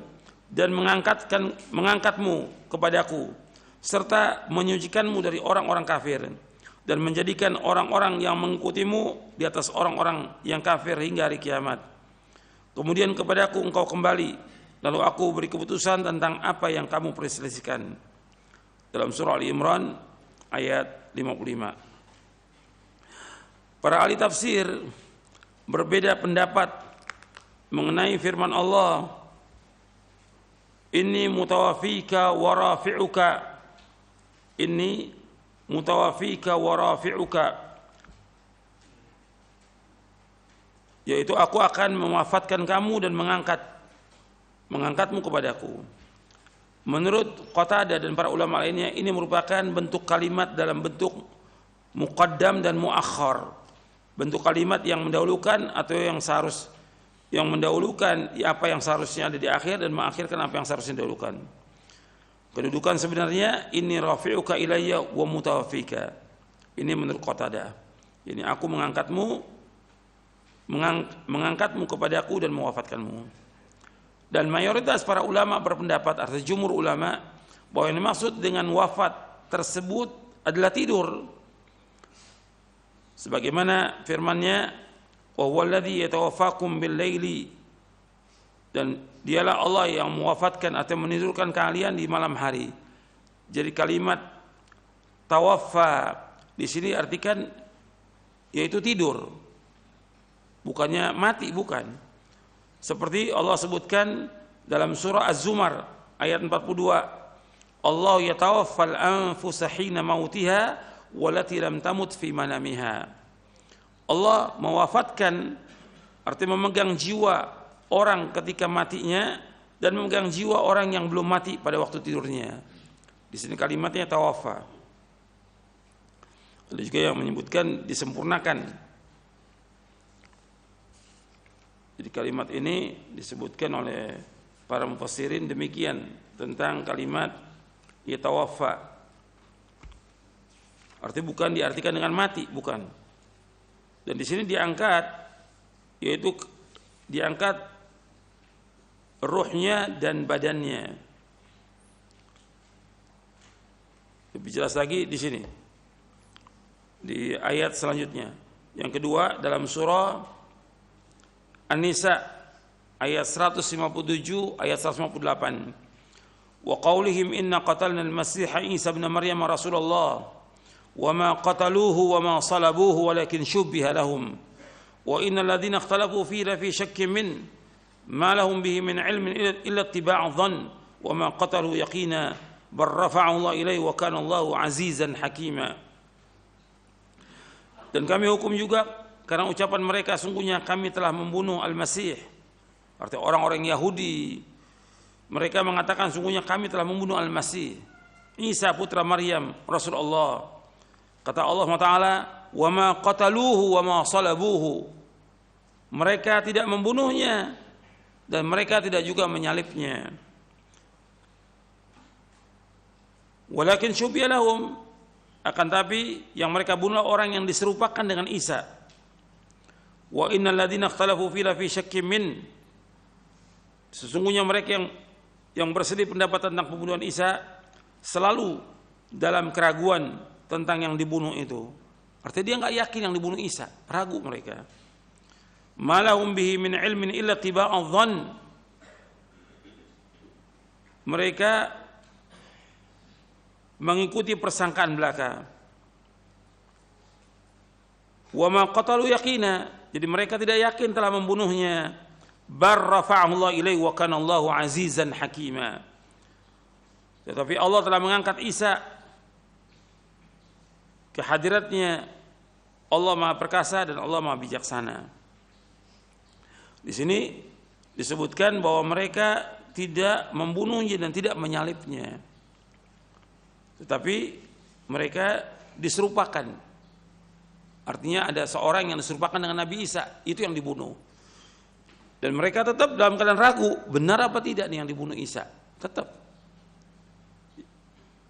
dan mengangkatmu kepadaku serta menyucikanmu dari orang-orang kafir dan menjadikan orang-orang yang mengikutimu di atas orang-orang yang kafir hingga hari kiamat. Kemudian kepadaku engkau kembali, lalu aku beri keputusan tentang apa yang kamu perselisihkan. Dalam surah Ali Imran ayat 55. Para ahli tafsir berbeda pendapat mengenai firman Allah, inni mutawaffika wa rafi'uka, inni mutawaffika wa rafi'uka, yaitu aku akan mewafatkan kamu dan mengangkatmu kepadaku. Menurut Qatadah dan para ulama lainnya, ini merupakan bentuk kalimat dalam bentuk muqaddam dan muakhar, bentuk kalimat yang mendahulukan atau yang mendahulukan apa yang seharusnya ada di akhir dan mengakhirkan apa yang seharusnya didahulukan. Kedudukan sebenarnya ini rafi'uka ilayya wa mutawaffika. Ini menurut Qatadah. Ini aku mengangkatmu kepadaku dan mewafatkanmu. Dan mayoritas para ulama berpendapat, artinya jumhur ulama, bahwa yang dimaksud dengan wafat tersebut adalah tidur. Sebagaimana firman-Nya, wa huwallazi yatawaffakum bil-laili, dan dialah Allah yang mewafatkan atau menidurkan kalian di malam hari. Jadi kalimat tawaffa di sini artikan yaitu tidur. Bukannya mati, bukan. Seperti Allah sebutkan dalam surah Az-Zumar ayat 42, Allah yatawaffal anfusa hina mautiha wallati lam tamut fi manamiha. Allah mewafatkan, artinya memegang jiwa orang ketika matinya dan memegang jiwa orang yang belum mati pada waktu tidurnya. Di sini kalimatnya tawaffa. Ada juga yang menyebutkan disempurnakan. Jadi kalimat ini disebutkan oleh para mufassirin demikian tentang kalimat yatawaffa. Artinya bukan diartikan dengan mati, bukan. Dan di sini diangkat yaitu diangkat ruhnya dan badannya. Lebih jelas lagi di sini, di ayat selanjutnya. Yang kedua dalam surah An-Nisa ayat 157 ayat 158. Wa qaulihim inna qatalna al-masih Isa ibn Maryam rasulullah wa ma qataluhu wa ma salabuhu walakin shubbiha lahum wa innal ladzina ikhtalafu fihi la fi shakkin min ma lahum bihi min ilmin illa ittiba' dhann wa ma qatalu yaqina bal rafa'ahu Allah ilaihi wa kana Allahu azizan hakima. Dan kami hukum juga karena ucapan mereka sungguhnya kami telah membunuh Al-Masih. Artinya orang-orang Yahudi mereka mengatakan sungguhnya kami telah membunuh Al-Masih Isa putra Maryam Rasulullah. Kata Allah Taala, "Wa ma qataluhu wa ma salabuhu." Mereka tidak membunuhnya dan mereka tidak juga menyalibnya. Walakin syubbiha lahum, akan tapi yang mereka bunuh orang yang diserupakan dengan Isa. Wa innal ladzina ikhtalafu fi syakkin min, sesungguhnya mereka yang berselisih pendapat tentang pembunuhan Isa selalu dalam keraguan tentang yang dibunuh itu. Artinya dia enggak yakin yang dibunuh Isa, ragu mereka. Malahum bihi min ilmin illa tiba'adh dhann. Mereka mengikuti persangkaan belaka. Wa ma qatalu yaqina, jadi mereka tidak yakin telah membunuhnya. Bar rafa'ahu Allah ilaihi wa kana Allahu azizan hakima. Tetapi Allah telah mengangkat Isa ke hadiratnya. Allah Maha Perkasa dan Allah Maha Bijaksana. Di sini disebutkan bahwa mereka tidak membunuhnya dan tidak menyalibnya, tetapi mereka diserupakan. Artinya ada seorang yang diserupakan dengan Nabi Isa, itu yang dibunuh. Dan mereka tetap dalam keadaan ragu, benar apa tidak nih yang dibunuh Isa? Tetap.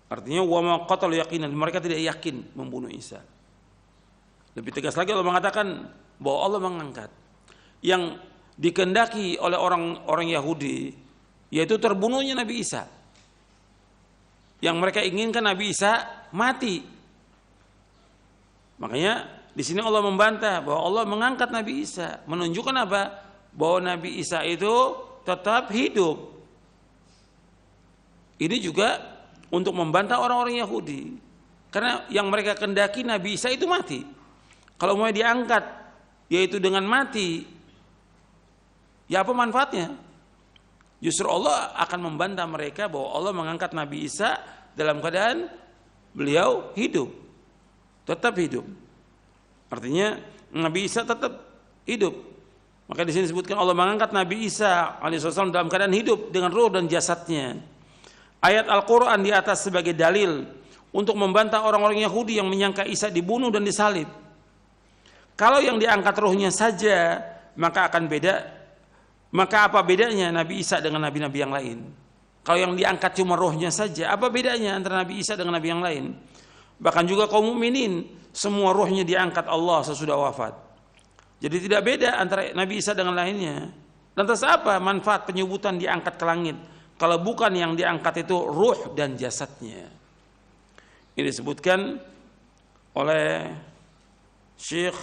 Artinya wa ma qatalu yaqinan, mereka tidak yakin membunuh Isa. Lebih tegas lagi Allah mengatakan bahwa Allah mengangkat yang dikehendaki oleh orang-orang Yahudi, yaitu terbunuhnya Nabi Isa. Yang mereka inginkan Nabi Isa mati. Makanya di sini Allah membantah bahwa Allah mengangkat Nabi Isa, menunjukkan apa? Bahwa Nabi Isa itu tetap hidup. Ini juga untuk membantah orang-orang Yahudi, karena yang mereka kehendaki Nabi Isa itu mati. Kalau mau diangkat yaitu dengan mati, ya apa manfaatnya? Justru Allah akan membantah mereka bahwa Allah mengangkat Nabi Isa dalam keadaan beliau hidup, tetap hidup. Artinya Nabi Isa tetap hidup. Maka di sini disebutkan Allah mengangkat Nabi Isa alaihissalam dalam keadaan hidup dengan ruh dan jasadnya. Ayat Al-Quran di atas sebagai dalil untuk membantah orang-orang Yahudi yang menyangka Isa dibunuh dan disalib. Kalau yang diangkat ruhnya saja, maka akan beda. Maka apa bedanya Nabi Isa dengan nabi-nabi yang lain? Kalau yang diangkat cuma rohnya saja, apa bedanya antara Nabi Isa dengan nabi yang lain? Bahkan juga kaum mukminin, semua rohnya diangkat Allah sesudah wafat. Jadi tidak beda antara Nabi Isa dengan lainnya. Lantas apa manfaat penyebutan diangkat ke langit kalau bukan yang diangkat itu ruh dan jasadnya? Ini disebutkan oleh Syekh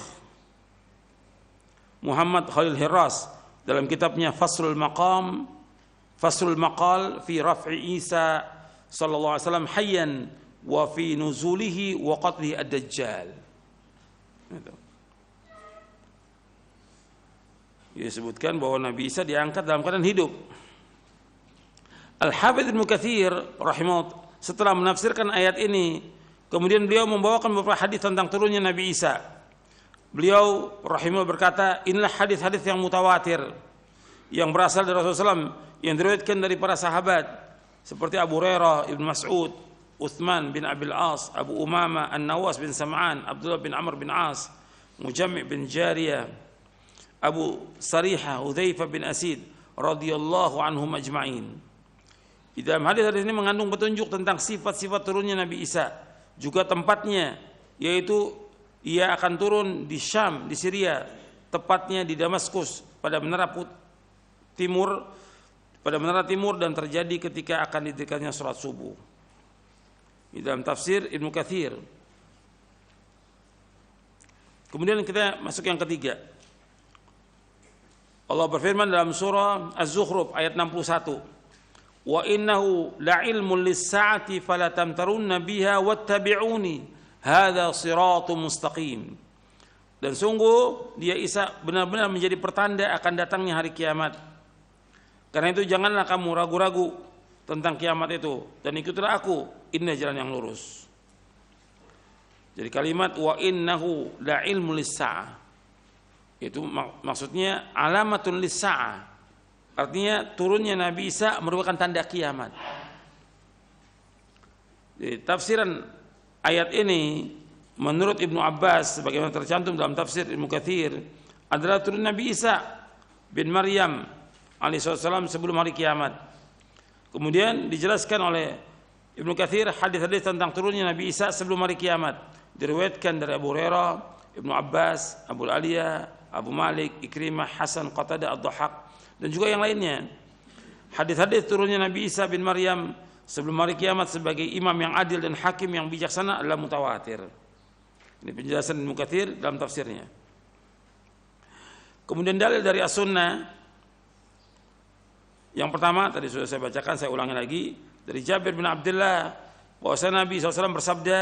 Muhammad Khalil Hirras dalam kitabnya Faslul Maqal fi Raf'i Isa sallallahu alaihi wasallam hayyan wa fi nuzulihi wa qatlihi ad-Dajjal. Disebutkan bahwa Nabi Isa diangkat dalam keadaan hidup. Al-Hafidz Ibnu Katsir rahimahullah setelah menafsirkan ayat ini, kemudian beliau membawakan beberapa hadis tentang turunnya Nabi Isa. Beliau rahimahullah berkata, inilah hadis-hadis yang mutawatir yang berasal dari Rasulullah SAW, yang diriwayatkan dari para sahabat seperti Abu Hurairah, Ibnu Mas'ud, Utsman bin Abil As, Abu Umamah, An-Nawas bin Sam'an, Abdullah bin Amr bin As, Mujammi' bin Jariyah, Abu Sarihah, Hudzaifah bin Asid radhiyallahu anhum ajma'in. Di dalam hadis-hadis ini mengandung petunjuk tentang sifat-sifat turunnya Nabi Isa, juga tempatnya, yaitu ia akan turun di Syam, di Syria, tepatnya di Damaskus pada menara timur dan terjadi ketika akan didirikannya salat subuh. Di dalam tafsir Ibnu Katsir. Kemudian kita masuk yang ketiga. Allah berfirman dalam surah Az-Zukhruf ayat 61. Wa innahu la'ilmun lis-sa'ati fala tamtarunna biha wattabi'uni hadza shiratum mustaqim. Dan sungguh dia Isa benar-benar menjadi pertanda akan datangnya hari kiamat. Karena itu janganlah kamu ragu-ragu tentang kiamat itu dan ikutilah aku, ini jalan yang lurus. Jadi kalimat wa innahu la'ilmun lis-sa'ah itu maksudnya alamatun lis-sa'ah. Artinya turunnya Nabi Isa merupakan tanda kiamat. Jadi tafsiran ayat ini menurut Ibnu Abbas sebagaimana tercantum dalam tafsir Ibnu Katsir adalah turun Nabi Isa bin Maryam alaihissalam sebelum hari kiamat. Kemudian dijelaskan oleh Ibnu Katsir hadis-hadis tentang turunnya Nabi Isa sebelum hari kiamat. Diriwayatkan dari Abu Hurairah, Ibnu Abbas, Abu Aliyah, Abu Malik, Ikrimah, Hasan, Qatadah, Ad-Dhahhak dan juga yang lainnya. Hadis-hadis turunnya Nabi Isa bin Maryam sebelum hari kiamat sebagai imam yang adil dan hakim yang bijaksana adalah mutawatir. Ini penjelasan Ibnu Katsir dalam tafsirnya. Kemudian dalil dari As-Sunnah yang pertama tadi sudah saya bacakan, saya ulangi lagi dari Jabir bin Abdullah bahwa Nabi SAW bersabda,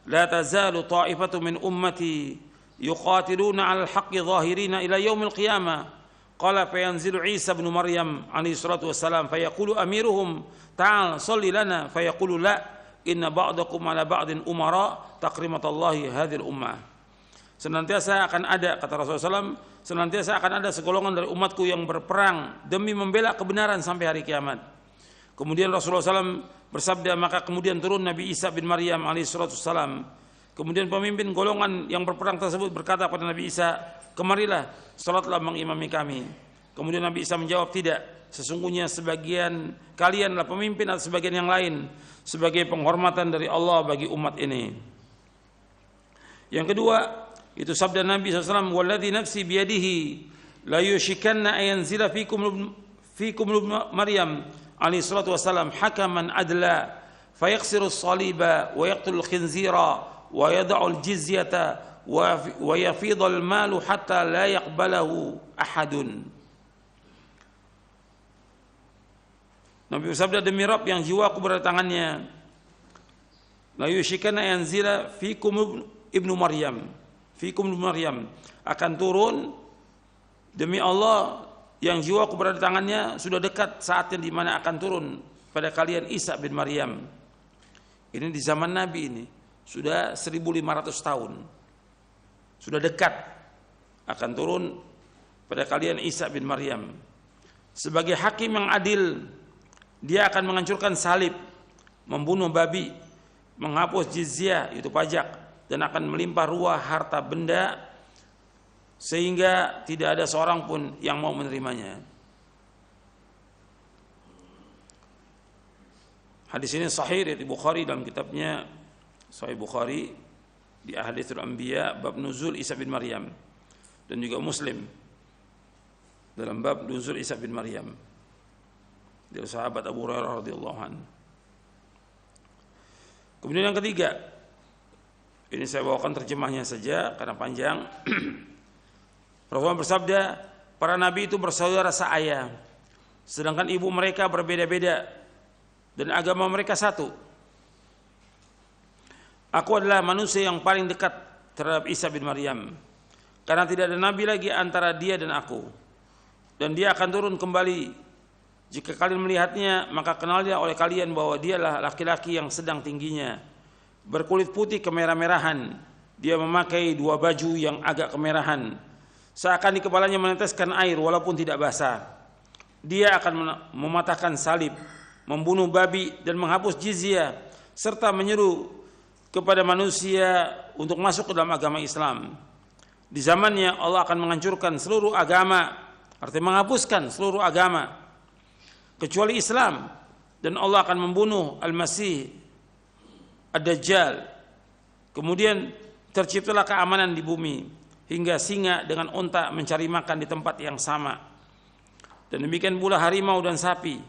"La tazalu ta'ifatu min ummati yuqatiluna 'alal haqqi zahirina ila yaumil qiyamah." Qala fayanzilu Isa bin Maryam alaihi salatu wassalam fayaqulu amiruhum ta'al shalli lana fayaqulu la inna ba'dakum 'ala ba'din umara takrimatallahi hadhil ummah. Senantiasa akan ada, kata Rasulullah SAW, senantiasa akan ada segolongan dari umatku yang berperang demi membela kebenaran sampai hari kiamat. Kemudian Rasulullah SAW bersabda, maka kemudian turun Nabi Isa bin Maryam alaihissalam. Kemudian pemimpin golongan yang berperang tersebut berkata kepada Nabi Isa, kemarilah, salatlah mengimami kami. Kemudian Nabi Isa menjawab, tidak, sesungguhnya sebagian kalian adalah pemimpin atau sebagian yang lain, sebagai penghormatan dari Allah bagi umat ini. Yang kedua, itu sabda Nabi SAW, walladzi nafsi biyadihi la yushikanna ayanzila fikum Maryam alaihi salatu wassalam hakaman adla fayaksiru saliba wa yaqtulul khinzira wa yada'ul jizyata wa yafidul malu hatta la yaqbalahu ahadun. Nabi bersabda, demi Rabb yang jiwaku berada tangannya, la yushikanna ayanzila fikum ibnu Maryam, fikum Maryam, akan turun, demi Allah yang jiwaku berada di tangannya, sudah dekat saatnya di mana akan turun pada kalian Isa bin Maryam. Ini di zaman Nabi, ini sudah 1500 tahun, sudah dekat akan turun pada kalian Isa bin Maryam sebagai hakim yang adil. Dia akan menghancurkan salib, membunuh babi, menghapus jizyah, itu pajak, dan akan melimpah ruah harta benda sehingga tidak ada seorang pun yang mau menerimanya. Hadis ini sahih dari Bukhari dalam kitabnya Sahih Bukhari di Ahaditsul Anbiya bab nuzul Isa bin Maryam, dan juga Muslim dalam bab nuzul Isa bin Maryam dari sahabat Abu Hurairah radhiyallahu anhu. Kemudian yang ketiga, ini saya bawakan terjemahnya saja karena panjang. Rasulullah bersabda, para nabi itu bersaudara seayah, sedangkan ibu mereka berbeda-beda dan agama mereka satu. Aku adalah manusia yang paling dekat terhadap Isa bin Maryam, karena tidak ada nabi lagi antara dia dan aku, dan dia akan turun kembali. Jika kalian melihatnya, maka kenalnya oleh kalian bahwa dialah laki-laki yang sedang tingginya, berkulit putih kemerah-merahan. Dia memakai dua baju yang agak kemerahan, seakan di kepalanya meneteskan air walaupun tidak basah. Dia akan mematahkan salib, membunuh babi, dan menghapus jizyah, serta menyeru kepada manusia untuk masuk ke dalam agama Islam. Di zamannya Allah akan menghancurkan seluruh agama, artinya menghapuskan seluruh agama kecuali Islam, dan Allah akan membunuh Al-Masih Ad-Dajjal. Kemudian terciptalah keamanan di bumi, hingga singa dengan unta mencari makan di tempat yang sama. Dan demikian pula harimau dan sapi,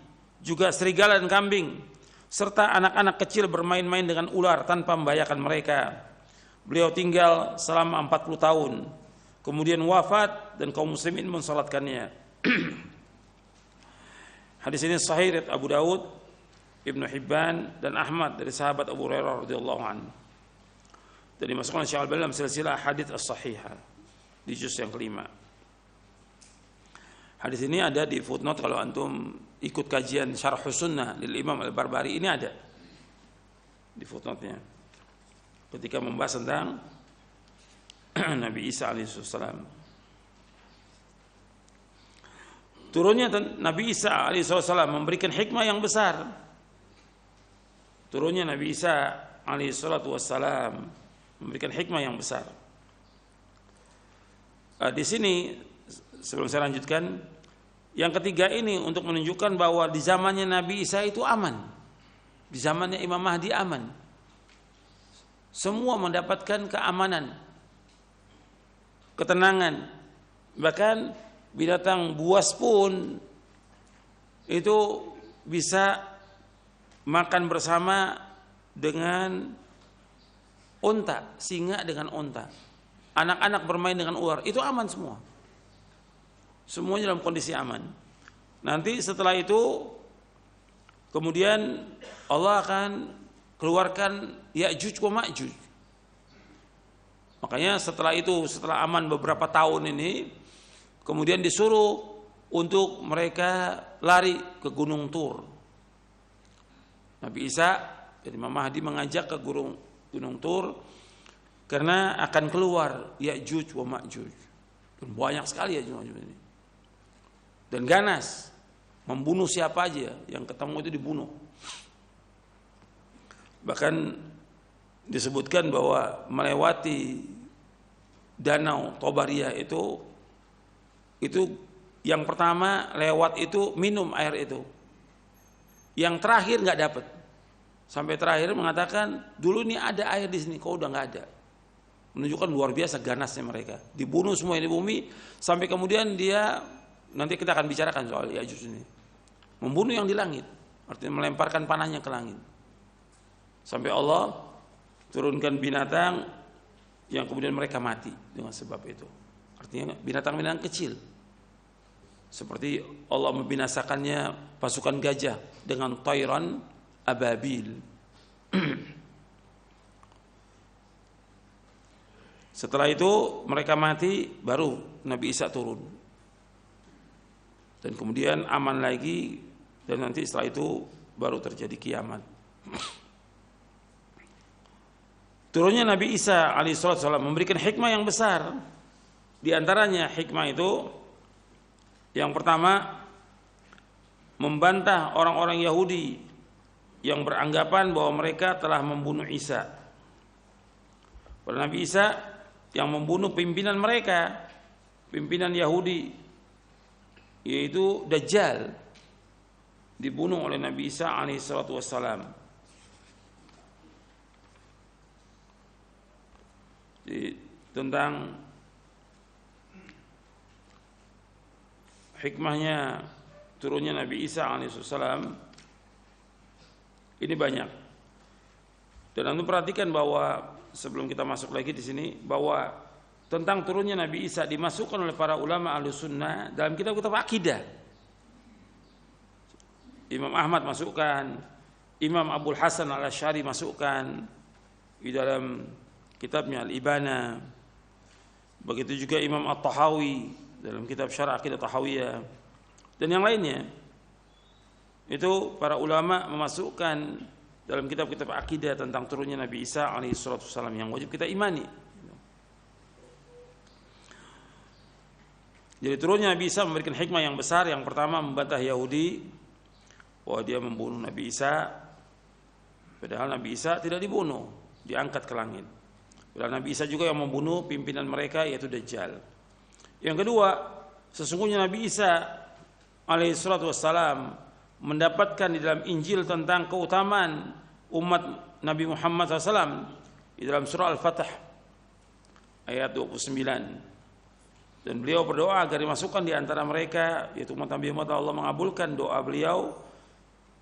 juga serigala dan kambing, serta anak-anak kecil bermain-main dengan ular tanpa membahayakan mereka. Beliau tinggal selama 40 tahun, kemudian wafat dan kaum muslimin mensalatkannya. Hadis ini sahih riwayat Abu Daud, Ibnu Hibban dan Ahmad dari sahabat Abu Hurairah radhiyallahu anhu. Dan dimasukkan Syekh Al-Albani dalam silsilah hadits as-sahihah di juz yang kelima. Hadis ini ada di footnote kalau antum ikut kajian Syarh Sunnah lil Imam Al-Barbari, ini ada di footnote-nya ketika membahas tentang Nabi Isa alaihissalam. Turunnya Nabi Isa alaihissalam memberikan hikmah yang besar. Turunnya Nabi Isa alaihissalam memberikan hikmah yang besar. Di sini sebelum saya lanjutkan, yang ketiga ini untuk menunjukkan bahwa di zamannya Nabi Isa itu aman, di zamannya Imam Mahdi aman, semua mendapatkan keamanan, ketenangan, bahkan binatang buas pun itu bisa makan bersama dengan unta, singa dengan unta, anak-anak bermain dengan ular, itu aman semua. Semuanya dalam kondisi aman. Nanti setelah itu kemudian Allah akan keluarkan Ya'juj wa Ma'juj. Makanya setelah itu, setelah aman beberapa tahun ini, kemudian disuruh untuk mereka lari ke Gunung Tur. Nabi Isa dan Imam Mahdi mengajak ke Gunung Tur karena akan keluar Ya'juj wa Ma'juj. Dan banyak sekali Ya'juj wa Ma'juj ini. Dan ganas, membunuh siapa aja yang ketemu itu dibunuh. Bahkan disebutkan bahwa melewati danau Tobaria itu yang pertama lewat itu minum air itu. Yang terakhir nggak dapat. Sampai terakhir mengatakan dulu ini ada air di sini, kok udah nggak ada. Menunjukkan luar biasa ganasnya mereka. Dibunuh semua di bumi sampai kemudian dia, nanti kita akan bicarakan soal Ya'juj ini. Membunuh yang di langit, artinya melemparkan panahnya ke langit. Sampai Allah turunkan binatang yang kemudian mereka mati dengan sebab itu. Artinya binatang-binatang kecil. Seperti Allah membinasakannya pasukan gajah dengan tayran ababil. Setelah itu mereka mati, baru Nabi Isa turun. Dan kemudian aman lagi, dan nanti setelah itu baru terjadi kiamat. Turunnya Nabi Isa alaihissalam memberikan hikmah yang besar. Di antaranya hikmah itu, yang pertama, membantah orang-orang Yahudi yang beranggapan bahwa mereka telah membunuh Isa. Pada Nabi Isa yang membunuh pimpinan mereka, pimpinan Yahudi, yaitu Dajjal, dibunuh oleh Nabi Isa alaihissalam. Tentang hikmahnya turunnya Nabi Isa alaihissalam ini banyak. Dan anda perhatikan bahwa sebelum kita masuk lagi di sini, bahwa tentang turunnya Nabi Isa dimasukkan oleh para ulama Ahlus Sunnah dalam kitab-kitab akidah. Imam Ahmad masukkan, Imam Abdul Hasan Al-Asy'ari masukkan di dalam kitabnya Al-Ibana. Begitu juga Imam At-Tahawi dalam kitab Syarah Aqidah Tahawiyah dan yang lainnya. Itu para ulama memasukkan dalam kitab-kitab akidah tentang turunnya Nabi Isa alaihissalam yang wajib kita imani. Jadi turunnya Nabi Isa memberikan hikmah yang besar. Yang pertama, membantah Yahudi bahwa dia membunuh Nabi Isa, padahal Nabi Isa tidak dibunuh, diangkat ke langit. Padahal Nabi Isa juga yang membunuh pimpinan mereka, yaitu Dajjal. Yang kedua, sesungguhnya Nabi Isa alaihissalam mendapatkan di dalam Injil tentang keutamaan umat Nabi Muhammad SAW di dalam surah Al-Fatah ayat 29. Dan beliau berdoa agar dimasukkan di antara mereka, yaitu umat Nabi Muhammad. Allah mengabulkan doa beliau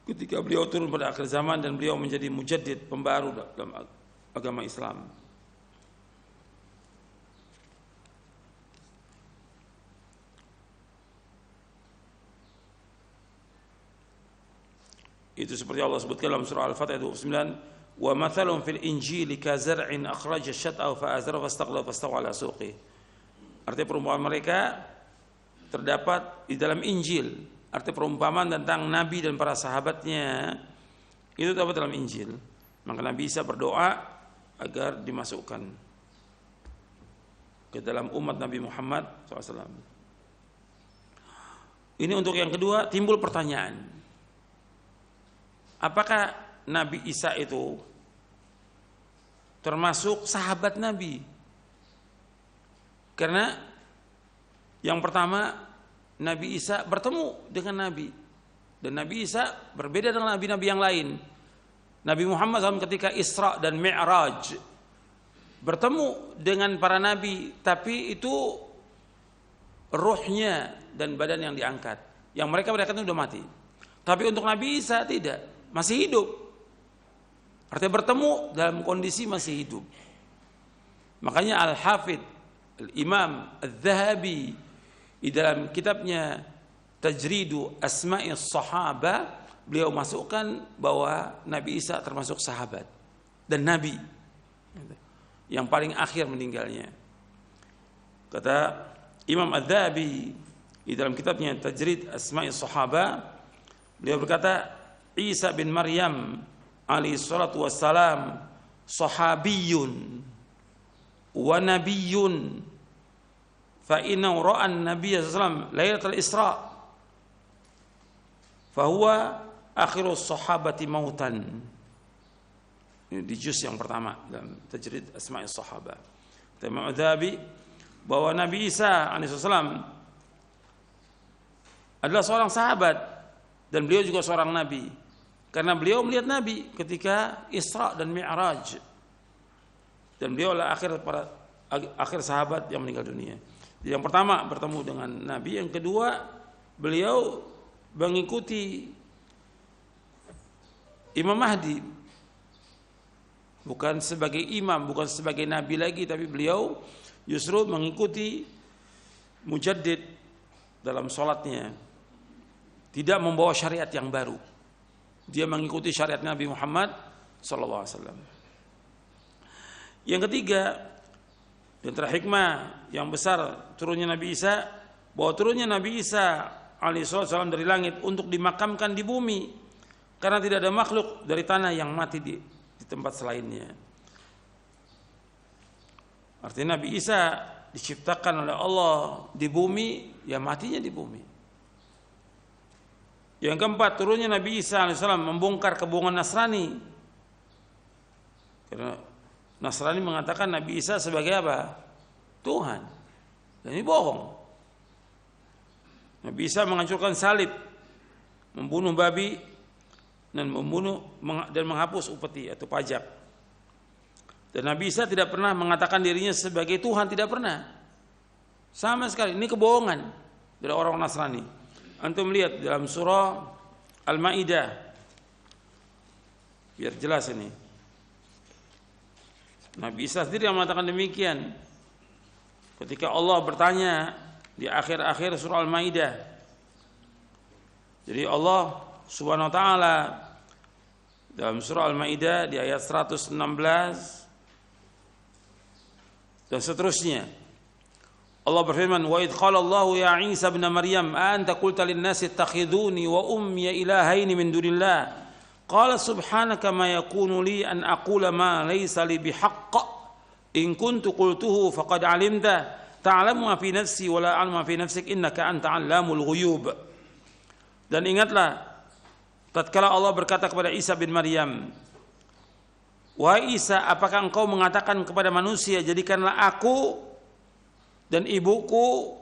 ketika beliau turun pada akhir zaman dan beliau menjadi mujaddid, pembaru dalam agama Islam. Itu seperti Allah sebutkan dalam surah Al-Fatih ayat 29, wa mathalun fil injili ka zar'in akhraja syat'ahu fa azara fastaghlaba fastawa ala suqih. Artinya perumpamaan mereka terdapat di dalam Injil. Artinya perumpamaan tentang Nabi dan para sahabatnya itu terdapat dalam Injil. Maka Nabi Isa berdoa agar dimasukkan ke dalam umat Nabi Muhammad SAW. Ini untuk yang kedua. Timbul pertanyaan, apakah Nabi Isa itu termasuk sahabat Nabi? Karena yang pertama, Nabi Isa bertemu dengan Nabi, dan Nabi Isa berbeda dengan nabi-nabi yang lain. Nabi Muhammad SAW ketika Isra dan Mi'raj bertemu dengan para nabi, tapi itu ruhnya dan badan yang diangkat. Yang mereka itu sudah mati. Tapi untuk Nabi Isa tidak, masih hidup. Artinya bertemu dalam kondisi masih hidup. Makanya Al-Hafidh Al-Imam Al-Zahabi di dalam kitabnya Tajridu Asma'i Sahaba, beliau masukkan bahwa Nabi Isa termasuk sahabat dan Nabi yang paling akhir meninggalnya. Kata Imam Al-Zahabi di dalam kitabnya Tajrid Asma'i Sahaba, beliau berkata, Isa bin Maryam alaihi salatu wassalam sahabiyun wa nabiyyun fa innahu ra'a an-nabiy sallallahu alaihi wasallam lailatul Isra fa huwa akhirus sahabati mautan. Ini di juz yang pertama dalam Tajrid Asma'is Sahaba. Imam Adzabi bahwa Nabi Isa alaihi salam adalah seorang sahabat dan beliau juga seorang nabi karena beliau melihat Nabi ketika Isra dan Mi'raj. Dan beliau adalah akhir sahabat yang meninggal dunia. Jadi yang pertama bertemu dengan Nabi, yang kedua beliau mengikuti Imam Mahdi, bukan sebagai imam, bukan sebagai nabi lagi, tapi beliau justru mengikuti mujaddid dalam sholatnya, tidak membawa syariat yang baru. Dia mengikuti syariat Nabi Muhammad SAW. Yang ketiga, dan terhikmah yang besar turunnya Nabi Isa, bahwa turunnya Nabi Isa alaihissalam dari langit untuk dimakamkan di bumi, karena tidak ada makhluk dari tanah yang mati di tempat selainnya. Artinya Nabi Isa diciptakan oleh Allah di bumi, ya matinya di bumi. Yang keempat, turunnya Nabi Isa alaihissalam membongkar kebohongan Nasrani, karena Nasrani mengatakan Nabi Isa sebagai apa? Tuhan. Dan ini bohong. Nabi Isa menghancurkan salib, membunuh babi, dan menghapus upeti atau pajak. Dan Nabi Isa tidak pernah mengatakan dirinya sebagai Tuhan, tidak pernah. Sama sekali. Ini kebohongan dari orang Nasrani. Antum lihat dalam surah Al-Maidah, biar jelas ini. Nabi Isa sendiri yang mengatakan demikian ketika Allah bertanya di akhir-akhir surah Al-Maidah. Jadi Allah Subhanahu wa taala dalam surah Al-Maidah di ayat 116 dan seterusnya, Allah berfirman, wa idh qala Allahu ya Isa ibn Maryam anta qulta lin-nasi ittakhiduni wa ummi ilahaini min dunillah qala subhanaka ma yakunu li an aqula ma laysa li bihaqq in kuntu qultuhu faqad alimta ta'lamu ma fi nafsi wa la a'lamu ma fi nafsik innaka anta 'allamul ghuyub. Dan ingatlah tatkala Allah berkata kepada Isa bin Maryam, wahai Isa, apakah engkau mengatakan kepada manusia, jadikanlah aku dan ibuku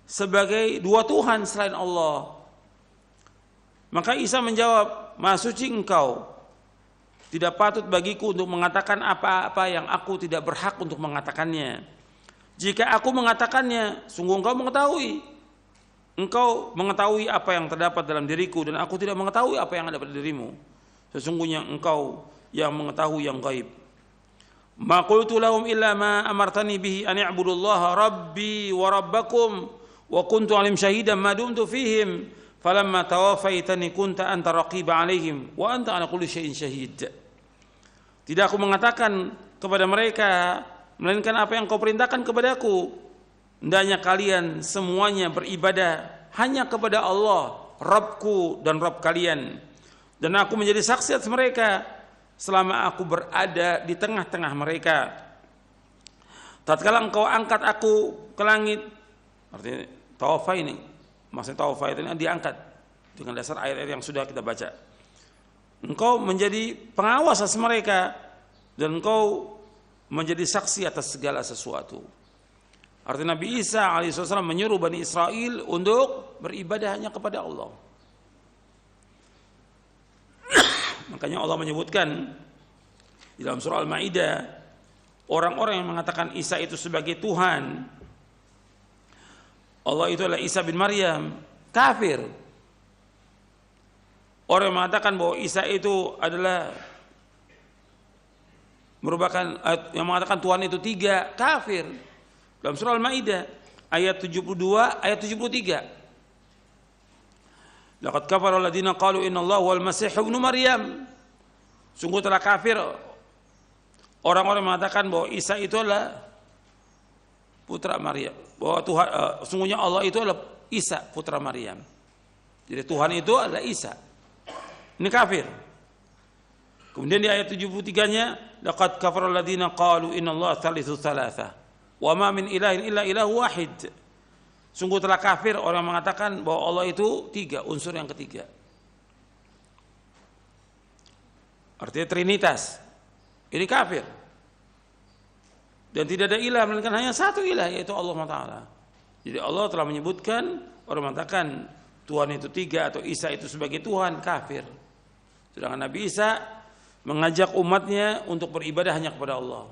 sebagai dua Tuhan selain Allah? Maka Isa menjawab, Maha suci engkau, tidak patut bagiku untuk mengatakan apa-apa yang aku tidak berhak untuk mengatakannya. Jika aku mengatakannya, sungguh engkau mengetahui. Engkau mengetahui apa yang terdapat dalam diriku dan aku tidak mengetahui apa yang ada pada dirimu. Sesungguhnya engkau yang mengetahui yang gaib. Ma qultu lahum illa ma amartani bihi an i'budullaha rabbi wa rabbakum wa kuntu alim syahidan ma dumtu fihim falamma tawaffaitani kunta anta raqiba alaihim wa anta ala kulli syai'in syahid. Tidak aku mengatakan kepada mereka melainkan apa yang kau perintahkan kepadaku. Hendaknya kalian semuanya beribadah hanya kepada Allah, Rabbku dan Rabb kalian. Dan aku menjadi saksi atas mereka selama aku berada di tengah-tengah mereka. Tatkala engkau angkat aku ke langit, artinya tawafa ini, maksudnya tawafa itu diangkat dengan dasar ayat-ayat yang sudah kita baca. Engkau menjadi pengawas atas mereka dan engkau menjadi saksi atas segala sesuatu. Artinya Nabi Isa alaihissalam menyuruh Bani Israel untuk beribadah hanya kepada Allah. Makanya Allah menyebutkan di dalam surah Al-Maidah, orang-orang yang mengatakan Isa itu sebagai Tuhan, Allah itu adalah Isa bin Maryam, kafir. Orang yang mengatakan bahwa Isa itu adalah merupakan yang mengatakan Tuhan itu tiga, kafir. Dalam surah Al-Maidah ayat 72 ayat 73. Laqad kafara alladziina qalu innallaha huwal masih ibnu Maryam. Sungguh telah kafir orang-orang mengatakan bahwa Isa itu adalah putra Maryam. Bahwa Tuhan sungguhnya Allah itu adalah Isa putra Maryam. Jadi Tuhan itu adalah Isa. Ini kafir. Kemudian di ayat 73-nya laqad kafara alladziina qalu innallaha tsalitsu tsalatsa. Wa ma min ilahin illa ilahu wahid. Sungguh telah kafir orang yang mengatakan bahwa Allah itu tiga, unsur yang ketiga. Artinya Trinitas. Ini kafir. Dan tidak ada ilah melainkan hanya satu ilah, yaitu Allah Ta'ala. Jadi Allah telah menyebutkan orang mengatakan Tuhan itu tiga atau Isa itu sebagai Tuhan, kafir. Sedangkan Nabi Isa mengajak umatnya untuk beribadah hanya kepada Allah.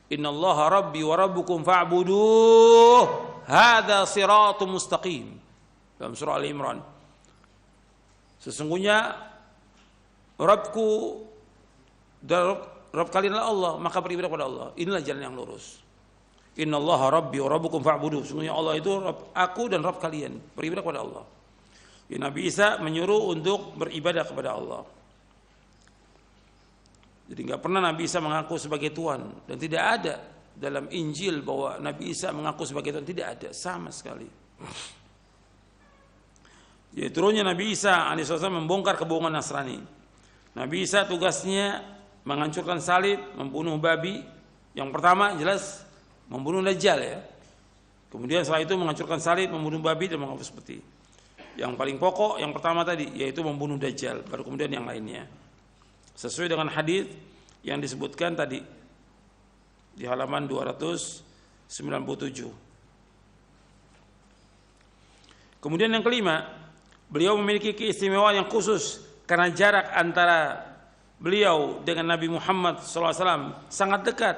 Innallaha rabbi wa rabbukum fa'buduh hadza siratum mustaqim. Dalam surah Al-Imran. Sesungguhnya Rabbku dan Rabb kalian adalah Allah, maka beribadah kepada Allah. Inilah jalan yang lurus. Innallaha rabbi wa rabbukum fa'buduh. Sesungguhnya Allah itu Rabb aku dan Rabb kalian, beribadah kepada Allah. Ya, Nabi Isa menyuruh untuk beribadah kepada Allah. Jadi enggak pernah Nabi Isa mengaku sebagai Tuhan, dan tidak ada dalam Injil bahwa Nabi Isa mengaku sebagai Tuhan, tidak ada sama sekali. Jadi turunnya Nabi Isa alaihissalam membongkar kebohongan Nasrani. Nabi Isa tugasnya menghancurkan salib, membunuh babi. Yang pertama jelas membunuh Dajjal ya. Kemudian setelah itu menghancurkan salib, membunuh babi dan menghapus peti. Yang paling pokok yang pertama tadi yaitu membunuh Dajjal, baru kemudian yang lainnya. Sesuai dengan hadis yang disebutkan tadi di halaman 297. Kemudian yang kelima, beliau memiliki keistimewaan yang khusus karena jarak antara beliau dengan Nabi Muhammad SAW sangat dekat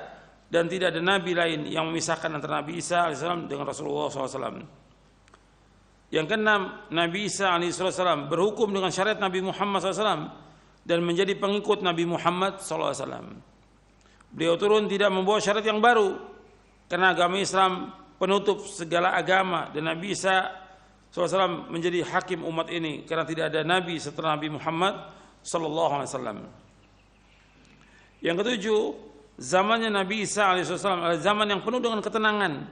dan tidak ada nabi lain yang memisahkan antara Nabi Isa AS dengan Rasulullah SAW. Yang keenam, Nabi Isa AS berhukum dengan syariat Nabi Muhammad SAW dan menjadi pengikut Nabi Muhammad SAW. Beliau turun tidak membawa syariat yang baru karena agama Islam penutup segala agama dan Nabi Isa SAW menjadi hakim umat ini karena tidak ada nabi setelah Nabi Muhammad SAW. Yang ketujuh, zamannya Nabi Isa AS adalah zaman yang penuh dengan ketenangan,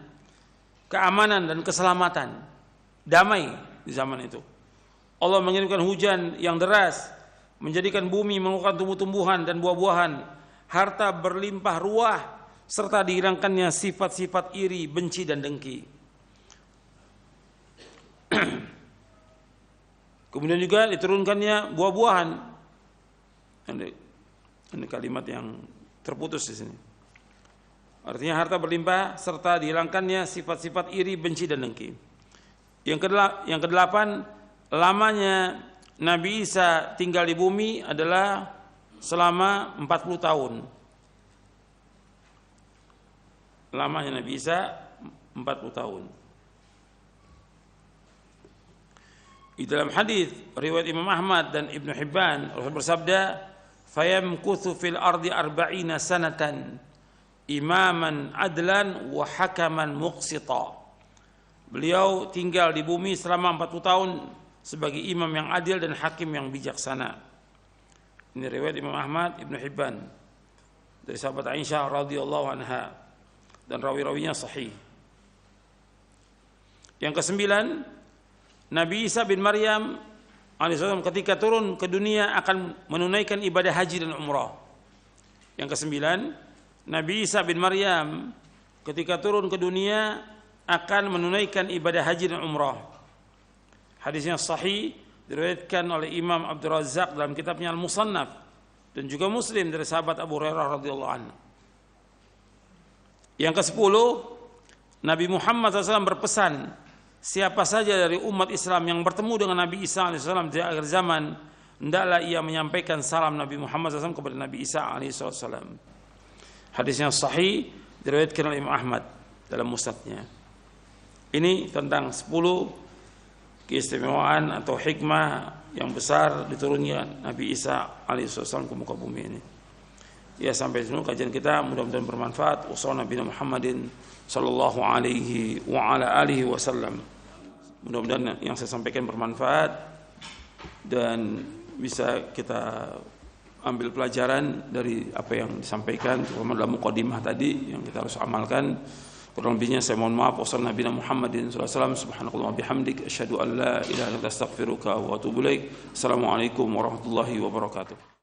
keamanan dan keselamatan, damai di zaman itu. Allah mengirimkan hujan yang deras, menjadikan bumi mengeluarkan tumbuh-tumbuhan dan buah-buahan, harta berlimpah ruah, serta dihilangkannya sifat-sifat iri, benci dan dengki. Kemudian juga diturunkannya buah-buahan. Ini kalimat yang terputus di sini. Artinya harta berlimpah serta dihilangkannya sifat-sifat iri, benci dan dengki. Yang kedelapan, lamanya Nabi Isa tinggal di bumi adalah selama 40 tahun. lamanya Nabi Isa 40 tahun. Di dalam hadis riwayat Imam Ahmad dan Ibnu Hibban, Rasul bersabda, "Fayamkuthu fil ardi 40 sanatan imaman adlan wa hakaman muqsita." Beliau tinggal di bumi selama 40 tahun sebagai imam yang adil dan hakim yang bijaksana. Ini riwayat Imam Ahmad, Ibnu Hibban dari sahabat Aisyah radhiyallahu anha, dan rawi-rawinya sahih. Yang kesembilan, Nabi Isa bin Maryam alaihissalam ketika turun ke dunia akan menunaikan ibadah haji dan umrah. Yang kesembilan, Nabi Isa bin Maryam ketika turun ke dunia akan menunaikan ibadah haji dan umrah. Hadisnya sahih, diriwayatkan oleh Imam Abdul Razzaq dalam kitabnya Al-Musannaf, dan juga Muslim dari sahabat Abu Hurairah radhiyallahu anhu. Yang ke-10, Nabi Muhammad SAW berpesan, siapa saja dari umat Islam yang bertemu dengan Nabi Isa AS di akhir zaman, hendaklah ia menyampaikan salam Nabi Muhammad SAW kepada Nabi Isa AS. Hadisnya sahih, diriwayatkan oleh Imam Ahmad dalam musnadnya. Ini tentang 10 keistimewaan atau hikmah yang besar diturunnya Nabi Isa AS ke muka bumi ini. Ya, sampai sini kajian kita, mudah-mudahan bermanfaat. Wassallallahu Nabi Muhammadin sallallahu alaihi wa ala alihi wasallam. Mudah-mudahan yang saya sampaikan bermanfaat dan bisa kita ambil pelajaran dari apa yang disampaikan, terutama dalam mukadimah tadi yang kita harus amalkan. Kurang lebihnya saya mohon maaf. Wassallallahu Nabi Muhammadin sallallahu alaihi wasallam. Subhanakallah bihamdik asyhadu an la ilaha illa anta astaghfiruka wa atubu ilaik. Assalamualaikum warahmatullahi wabarakatuh.